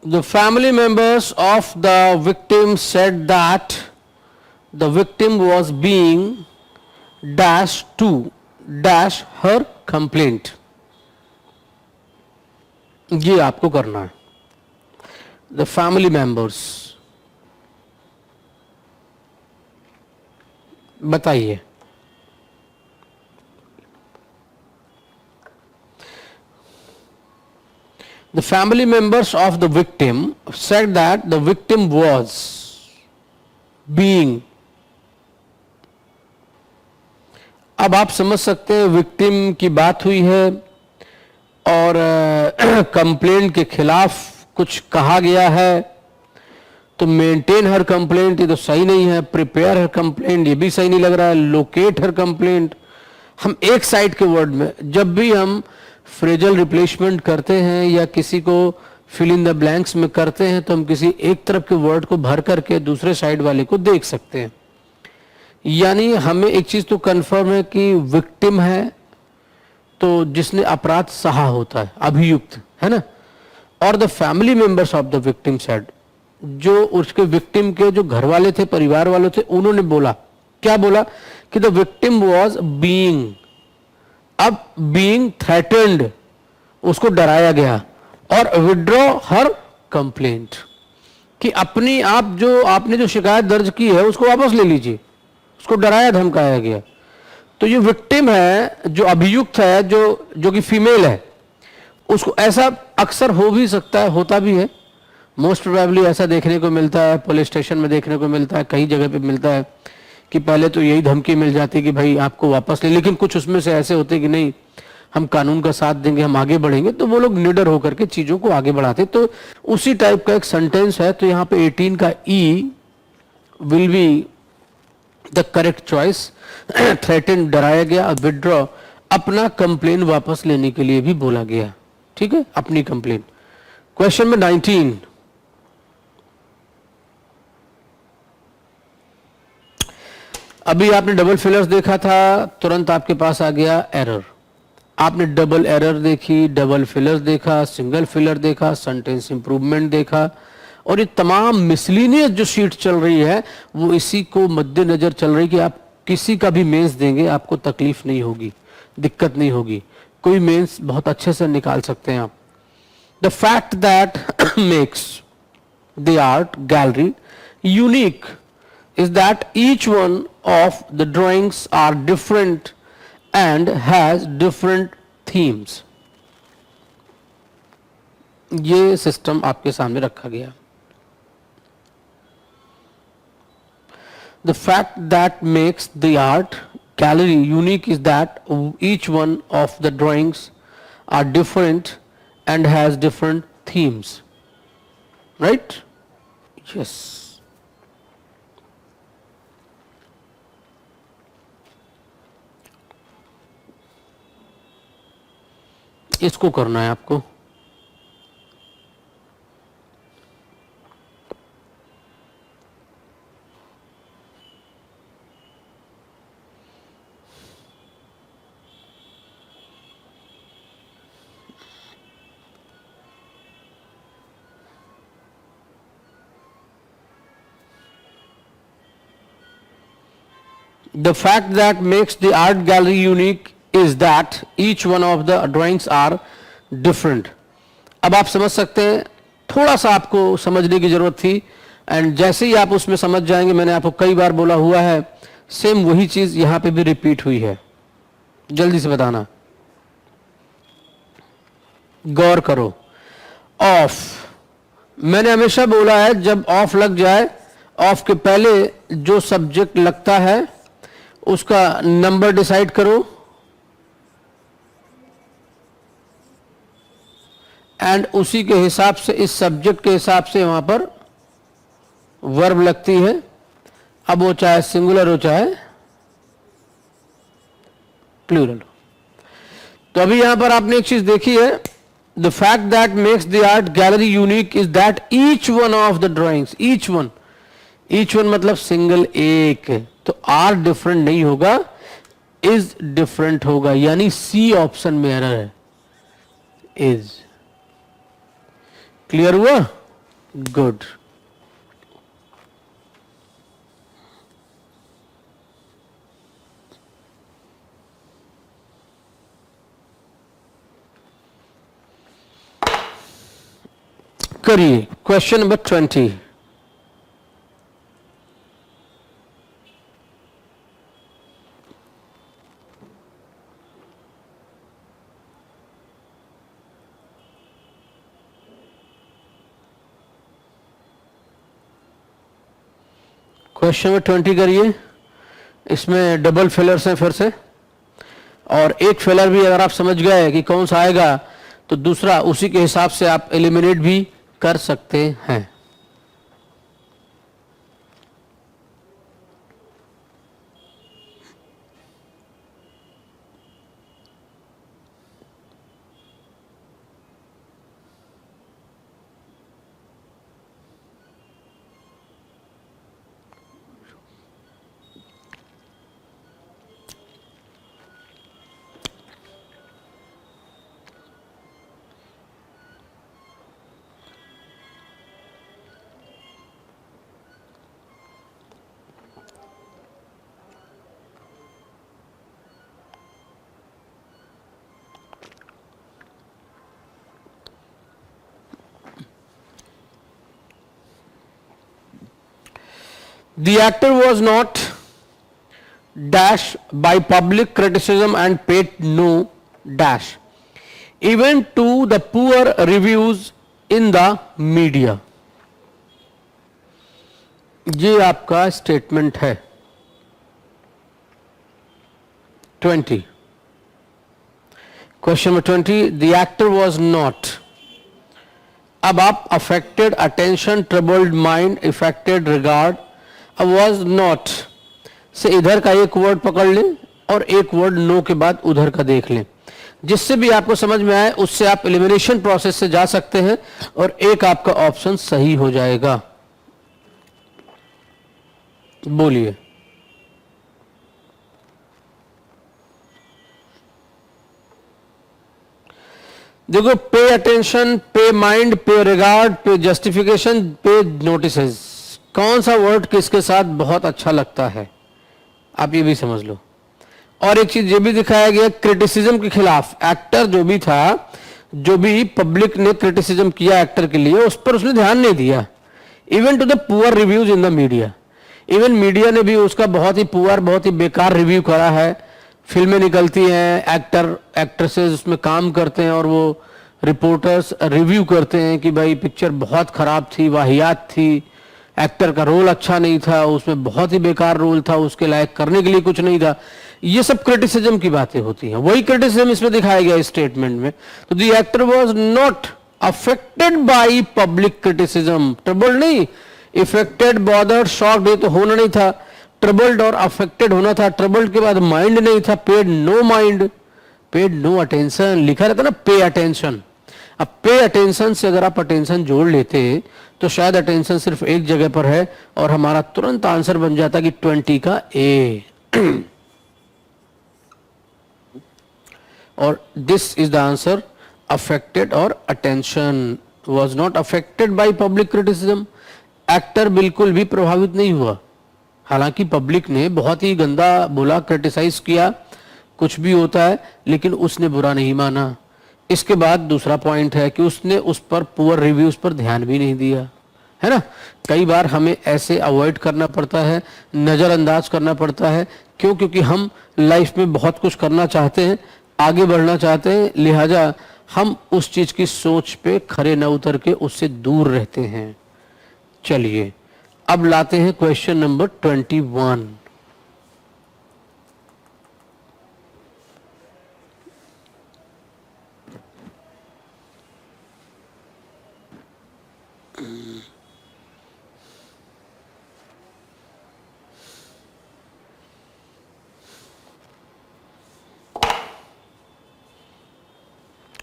The family members of the victim said that the victim was being dash to dash her complaint. ये आपको करना है. The family members, बताइए. The family members of the victim said that the victim was being. अब आप समझ सकते हैं विक्टिम की बात हुई है और कंप्लेंट के खिलाफ कुछ कहा गया है, तो मेंटेन हर कंप्लेंट ये तो सही नहीं है, प्रिपेयर हर कंप्लेंट ये भी सही नहीं लग रहा है, लोकेट हर कंप्लेंट. हम एक साइड के वर्ड में जब भी हम फ्रेजल रिप्लेसमेंट करते हैं या किसी को फिल इन द ब्लैंक्स में करते हैं तो हम किसी एक तरफ के वर्ड को भर करके दूसरे साइड वाले को देख सकते हैं. यानी हमें एक चीज तो कंफर्म है कि विक्टिम है तो जिसने अपराध सहा होता है, अभियुक्त है ना. और the family members of the victim said, जो उसके विक्टिम के जो घर वाले थे, परिवार वाले थे, उन्होंने बोला, क्या बोला कि द विक्टिम वाज बीइंग. अब बीइंग थ्रेटेंड, उसको डराया गया, और विड्रॉ हर कंप्लेंट, कि अपनी आप जो आपने जो शिकायत दर्ज की है उसको वापस ले लीजिए. उसको डराया धमकाया गया. तो ये विक्टिम है, जो अभियुक्त है, जो कि फीमेल है, उसको ऐसा अक्सर हो भी सकता है, होता भी है, मोस्ट प्रोबेबली ऐसा देखने को मिलता है, पुलिस स्टेशन में देखने को मिलता है, कई जगह पे मिलता है कि पहले तो यही धमकी मिल जाती है कि भाई आपको वापस ले, लेकिन कुछ उसमें से ऐसे होते कि नहीं हम कानून का साथ देंगे, हम आगे बढ़ेंगे, तो वो लोग निडर होकर के चीजों को आगे बढ़ाते. तो उसी टाइप का एक सेंटेंस है. तो यहाँ पे 18 का E will be the correct choice. Threaten, डराया गया, विड्रॉ, अपना कंप्लेन वापस लेने के लिए भी बोला गया. ठीक है, अपनी कंप्लेन. क्वेश्चन में 19, अभी आपने डबल फिलर्स देखा था, तुरंत आपके पास आ गया एरर. आपने डबल एरर देखी, डबल फिलर्स देखा, सिंगल फिलर देखा, सेंटेंस इंप्रूवमेंट देखा, और ये तमाम मिसलिनियस जो शीट चल रही है वो इसी को मद्देनजर चल रही कि आप किसी का भी मेंस देंगे आपको तकलीफ नहीं होगी, दिक्कत नहीं होगी, कोई मेंस बहुत अच्छे से निकाल सकते हैं आप. The fact that makes the art gallery unique is that each one of the drawings are different and has different themes. ये सिस्टम आपके सामने रखा गया. The fact that makes the art gallery unique is that each one of the drawings are different and has different themes. Right? Yes. इसको करना है आपको. The fact that makes the art gallery unique is that each one of the drawings are different. अब आप समझ सकते हैं, थोड़ा सा आपको समझने की जरूरत थी, एंड जैसे ही आप उसमें समझ जाएंगे, मैंने आपको कई बार बोला हुआ है, सेम वही चीज यहां पे भी रिपीट हुई है. जल्दी से बताना, गौर करो. ऑफ, मैंने हमेशा बोला है जब ऑफ लग जाए, ऑफ के पहले जो सब्जेक्ट लगता है उसका नंबर डिसाइड करो, एंड उसी के हिसाब से, इस सब्जेक्ट के हिसाब से वहां पर वर्ब लगती है. अब वो चाहे सिंगुलर हो चाहे प्लूरल. तो अभी यहां पर आपने एक चीज देखी है, the fact that makes the art gallery unique is that each one of the drawings, each one मतलब सिंगल, एक, तो आर डिफरेंट नहीं होगा, इज डिफरेंट होगा. यानी सी ऑप्शन में एरर है, इज. क्लियर हुआ? गुड। करिए क्वेश्चन नंबर 20। क्वेश्चन नंबर 20 करिए। इसमें डबल फिलर्स हैं फिर से, और एक फिलर भी अगर आप समझ गए कि कौन सा आएगा तो दूसरा उसी के हिसाब से आप एलिमिनेट भी कर सकते हैं। The actor was not dash by public criticism and paid no dash even to the poor reviews in the media। ये आपका स्टेटमेंट है 20। Question number 20, the actor was not। अब आप affected attention, troubled mind, affected regard, अब was not से इधर का एक वर्ड पकड़ लें और एक वर्ड नो के बाद उधर का देख लें, जिससे भी आपको समझ में आए उससे आप एलिमिनेशन प्रोसेस से जा सकते हैं और एक आपका ऑप्शन सही हो जाएगा। बोलिए। देखो, पे अटेंशन, पे माइंड, पे रिगार्ड, पे जस्टिफिकेशन, पे नोटिसेस, कौन सा वर्ड किसके साथ बहुत अच्छा लगता है आप ये भी समझ लो। और एक चीज ये भी दिखाया गया, क्रिटिसिज्म के खिलाफ एक्टर जो भी था, जो भी पब्लिक ने क्रिटिसिज्म किया एक्टर के लिए, उस पर उसने ध्यान नहीं दिया। Even to the poor reviews in the media, even media ने भी उसका बहुत ही पुअर, बहुत ही बेकार रिव्यू करा है। फिल्में निकलती हैं, एक्टर एक्ट्रेसेस उसमें काम करते हैं और वो रिपोर्टर्स रिव्यू करते हैं कि भाई पिक्चर बहुत खराब थी, वाहियात थी, एक्टर का रोल अच्छा नहीं था, उसमें बहुत ही बेकार रोल था, उसके लायक करने के लिए कुछ नहीं था। ये सब क्रिटिसिज्म की बातें होती हैं, वही क्रिटिसिज्म इसमें दिखाया गया इस स्टेटमेंट में। तो the actor was not affected by public criticism, troubled नहीं, इफेक्टेड, बॉदर्ड, शॉक्ड, ये तो होना नहीं था, ट्रबल्ड और अफेक्टेड होना था। ट्रबल्ड के बाद माइंड नहीं था, paid no mind, paid no attention, लिखा रहता ना पे अटेंशन। अब पे अटेंशन से अगर आप अटेंशन जोड़ लेते तो शायद अटेंशन सिर्फ एक जगह पर है और हमारा तुरंत आंसर बन जाता कि 20 का ए। और this is the answer, affected और attention was not affected by public criticism. Actor बिल्कुल भी प्रभावित नहीं हुआ, हालांकि पब्लिक ने बहुत ही गंदा बोला, क्रिटिसाइज किया, कुछ भी होता है, लेकिन उसने बुरा नहीं माना। इसके बाद दूसरा पॉइंट है कि उसने उस पर पुअर रिव्यूज पर ध्यान भी नहीं दिया, है ना। कई बार हमें ऐसे अवॉइड करना पड़ता है, नज़रअंदाज करना पड़ता है। क्यों? क्योंकि हम लाइफ में बहुत कुछ करना चाहते हैं, आगे बढ़ना चाहते हैं, लिहाजा हम उस चीज की सोच पे खरे न उतर के उससे दूर रहते हैं। चलिए अब लाते हैं क्वेश्चन नंबर 21।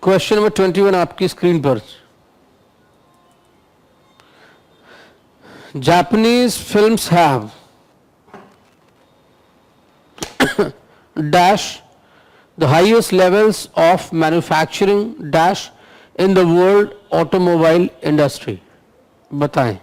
क्वेश्चन नंबर 21 आपकी स्क्रीन पर। Japanese films have dash the highest levels of manufacturing dash in the world automobile industry। बताएं।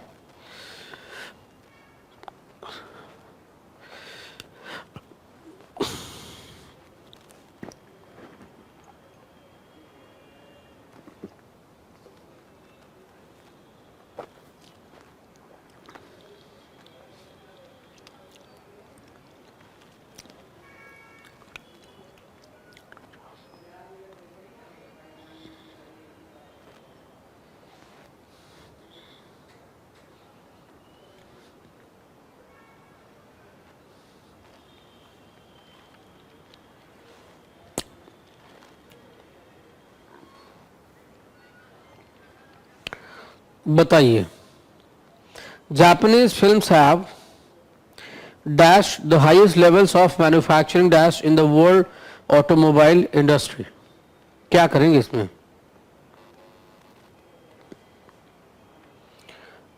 बताइए। Japanese films have dash the highest levels of manufacturing dash in the world automobile industry. क्या करेंगे इसमें?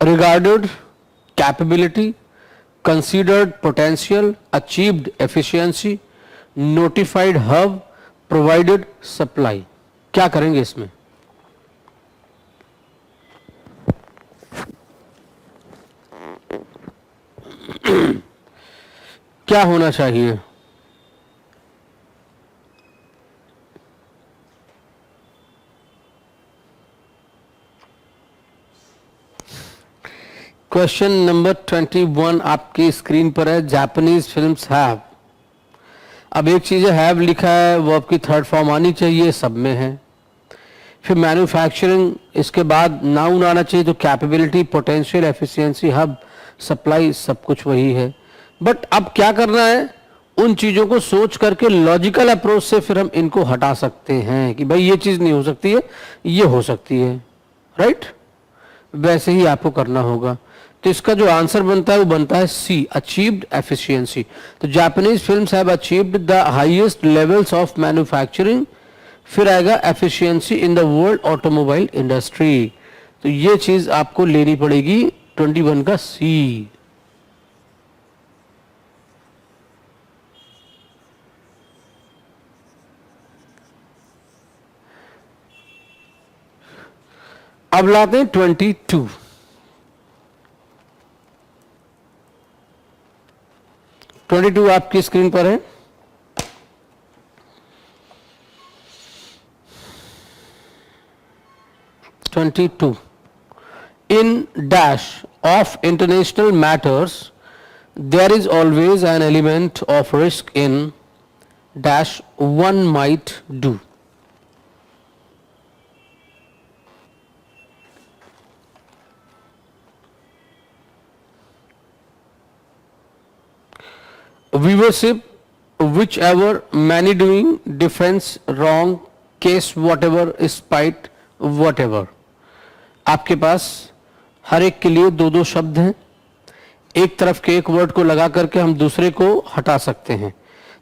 Regarded capability, considered potential, achieved efficiency, notified hub, provided supply. क्या करेंगे इसमें? क्या होना चाहिए? क्वेश्चन नंबर 21 आपकी स्क्रीन पर है। जापानीज फिल्म्स हैव, अब एक चीज हैव लिखा है, वो आपकी थर्ड फॉर्म आनी चाहिए, सब में है। फिर मैन्युफैक्चरिंग, इसके बाद नाउन आना चाहिए, तो capability, potential, efficiency, hub, supply, सब कुछ वही है। बट अब क्या करना है, उन चीजों को सोच करके लॉजिकल अप्रोच से फिर हम इनको हटा सकते हैं कि भाई ये चीज नहीं हो सकती है, ये हो सकती है, राइट? वैसे ही आपको करना होगा। तो इसका जो आंसर बनता है वो बनता है सी, अचीव्ड एफिशिएंसी। तो Japanese films have achieved the highest levels of manufacturing, फिर आएगा efficiency in the world automobile industry. तो ये चीज आपको लेनी पड़ेगी 21 का सी। अब लाते हैं 22। 22 आपकी स्क्रीन पर है। In dash of international matters, there is always an element of risk in dash one might do. Viewership, whichever, many doing, defense, wrong, case, whatever, spite, whatever. आपके पास हर एक के लिए दो दो शब्द हैं। एक तरफ के एक वर्ड को लगा करके हम दूसरे को हटा सकते हैं।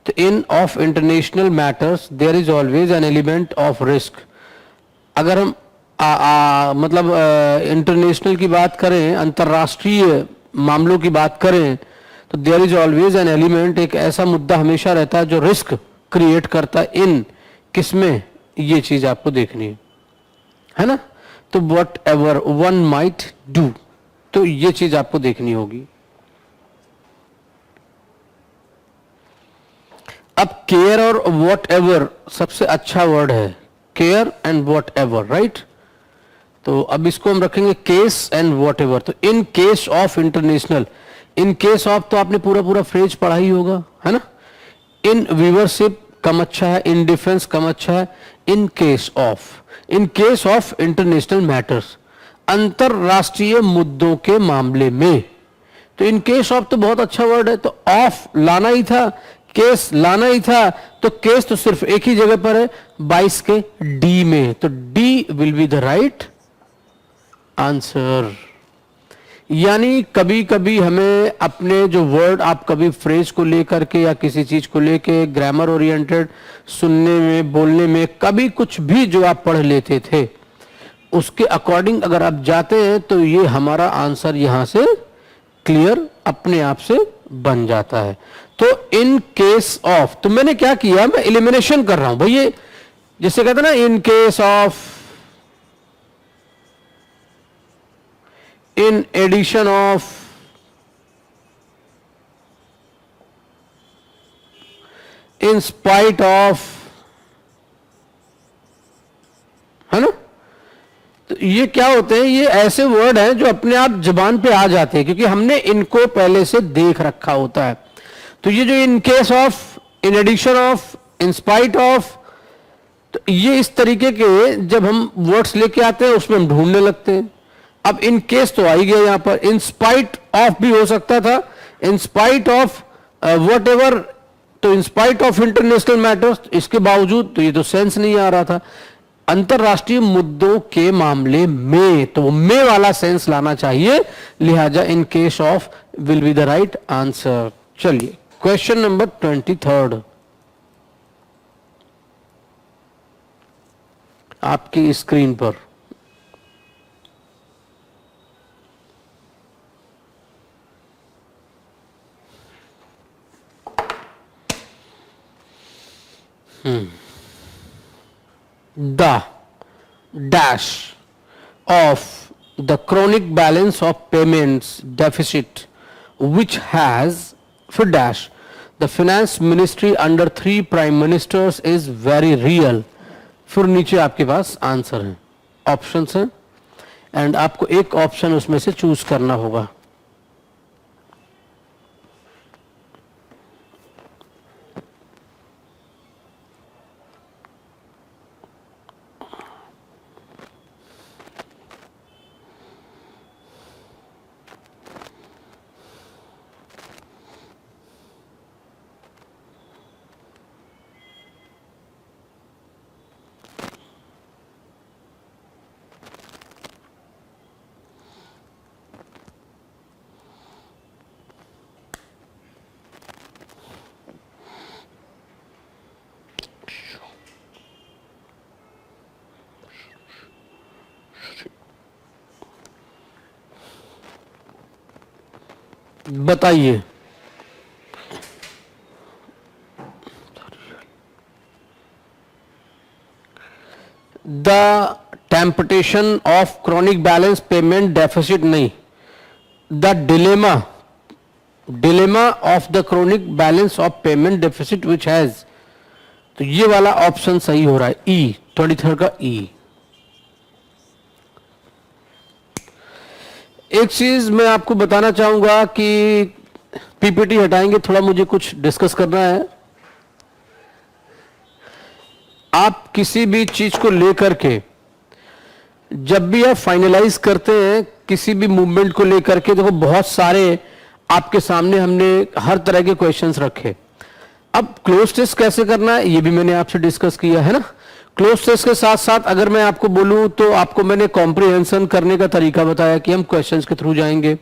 तो in of international matters there is always an element of risk. अगर हम मतलब इंटरनेशनल की बात करें, अंतर्राष्ट्रीय मामलों की बात करें, तो there is always an element, एक ऐसा मुद्दा हमेशा रहता है जो रिस्क क्रिएट करता है। इन किसमें, ये चीज आपको देखनी है ना? तो what ever one might do, तो ये चीज आपको देखनी होगी। अब केयर और वॉट एवर सबसे अच्छा वर्ड है, care and what ever, right? तो अब इसको हम रखेंगे केस एंड वॉट एवर। तो in case of international, in case of तो आपने पूरा पूरा फ्रेज पढ़ा ही होगा, है ना? इन व्यूअरशिप कम अच्छा है, इन डिफेंस कम अच्छा है, इन case of, in case of international matters, अंतरराष्ट्रीय मुद्दों के मामले में। तो इन केस ऑफ तो बहुत अच्छा वर्ड है, तो ऑफ लाना ही था, केस लाना ही था। तो केस तो सिर्फ एक ही जगह पर है, 22 के डी में। तो D will be the right answer. यानी कभी कभी हमें अपने जो वर्ड, आप कभी फ्रेज को लेकर के या किसी चीज को लेके ग्रामर ओरिएंटेड सुनने में, बोलने में, कभी कुछ भी जो आप पढ़ लेते थे उसके अकॉर्डिंग अगर आप जाते हैं तो ये हमारा आंसर यहां से क्लियर अपने आप से बन जाता है। तो इन केस ऑफ, तो मैंने क्या किया, मैं एलिमिनेशन कर रहा हूं भाई। ये जैसे कहते हैं ना, इन case of, in addition of in spite of, है ना? तो ये क्या होते हैं, ये ऐसे वर्ड हैं जो अपने आप जबान पे आ जाते हैं क्योंकि हमने इनको पहले से देख रखा होता है। तो ये जो in case of, in addition of, in spite of, तो ये इस तरीके के जब हम वर्ड्स लेके आते हैं उसमें हम ढूंढने लगते हैं। अब इन केस तो आ ही गया यहां पर, इन स्पाइट ऑफ भी हो सकता था, in spite of whatever, तो in spite of international matters, इसके बावजूद, तो ये तो सेंस नहीं आ रहा था। अंतरराष्ट्रीय मुद्दों के मामले में, तो में वाला सेंस लाना चाहिए, लिहाजा इन case of will be the right answer. चलिए क्वेश्चन नंबर 23 आपकी स्क्रीन पर। The dash of the chronic balance of payments deficit which has for dash the finance ministry under 3 prime ministers is very real। फिर नीचे आपके पास answer है, options हैं, and आपको एक ऑप्शन उसमें से चूज करना होगा। बताइए। The temptation of chronic balance payment deficit नहीं, the dilemma of the chronic balance of payment deficit which has, तो ये वाला ऑप्शन सही हो रहा है, ई 23 का ई। एक चीज मैं आपको बताना चाहूंगा कि पीपीटी हटाएंगे, थोड़ा मुझे कुछ डिस्कस करना है। आप किसी भी चीज को लेकर के जब भी आप फाइनलाइज करते हैं, किसी भी मूवमेंट को लेकर के, देखो बहुत सारे आपके सामने हमने हर तरह के क्वेश्चंस रखे। अब क्लोज टेस्ट कैसे करना है ये भी मैंने आपसे डिस्कस किया है ना। क्लोज टेस्ट के साथ साथ अगर मैं आपको बोलूं तो आपको मैंने कॉम्प्रिहेंशन करने का तरीका बताया कि हम क्वेश्चंस के थ्रू जाएंगे।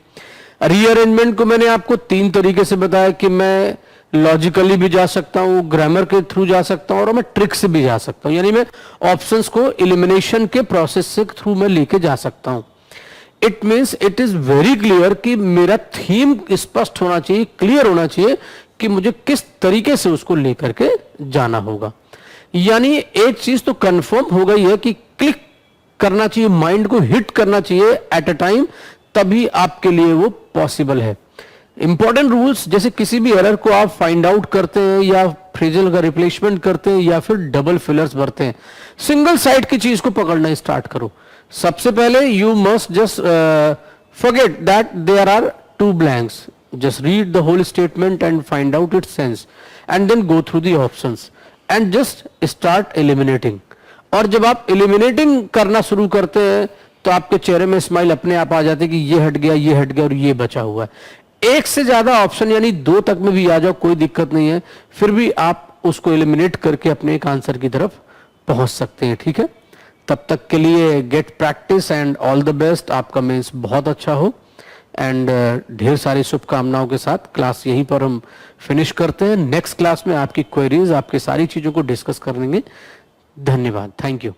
रीअरेंजमेंट को मैंने आपको 3 तरीके से बताया कि मैं लॉजिकली भी जा सकता हूं, ग्रामर के थ्रू जा सकता हूं और मैं ट्रिक से भी जा सकता हूं, यानी मैं ऑप्शंस को एलिमिनेशन के प्रोसेस से थ्रू में लेके जा सकता हूं। It means it is very clear कि मेरा थीम स्पष्ट होना चाहिए, क्लियर होना चाहिए कि मुझे किस तरीके से उसको लेकर के जाना होगा। यानी एक चीज तो कंफर्म हो गई है कि क्लिक करना चाहिए, माइंड को हिट करना चाहिए एट अ टाइम, तभी आपके लिए वो पॉसिबल है। इंपॉर्टेंट रूल्स, जैसे किसी भी एरर को आप फाइंड आउट करते हैं या फ्रेजल का रिप्लेसमेंट करते हैं या फिर डबल फिलर्स भरते हैं, सिंगल साइड की चीज को पकड़ना स्टार्ट करो। सबसे पहले you must just forget that there are 2 blanks, just read the whole statement and find out its sense and then go through the options and just start eliminating। और जब आप eliminating करना शुरू करते हैं तो आपके चेहरे में स्माइल अपने आप आ जाती है कि ये हट गया, ये हट गया और ये बचा हुआ है। एक से ज्यादा ऑप्शन यानी 2 तक में भी आ जाओ, कोई दिक्कत नहीं है, फिर भी आप उसको एलिमिनेट करके अपने एक आंसर की तरफ पहुंच सकते हैं। ठीक है, तब तक के लिए get practice and all the best. आपका मेंस बहुत अच्छा हो एंड ढेर सारी शुभकामनाओं के साथ क्लास यहीं पर हम फिनिश करते हैं। नेक्स्ट क्लास में आपकी क्वेरीज, आपकी सारी चीजों को डिस्कस करेंगे। धन्यवाद, थैंक यू।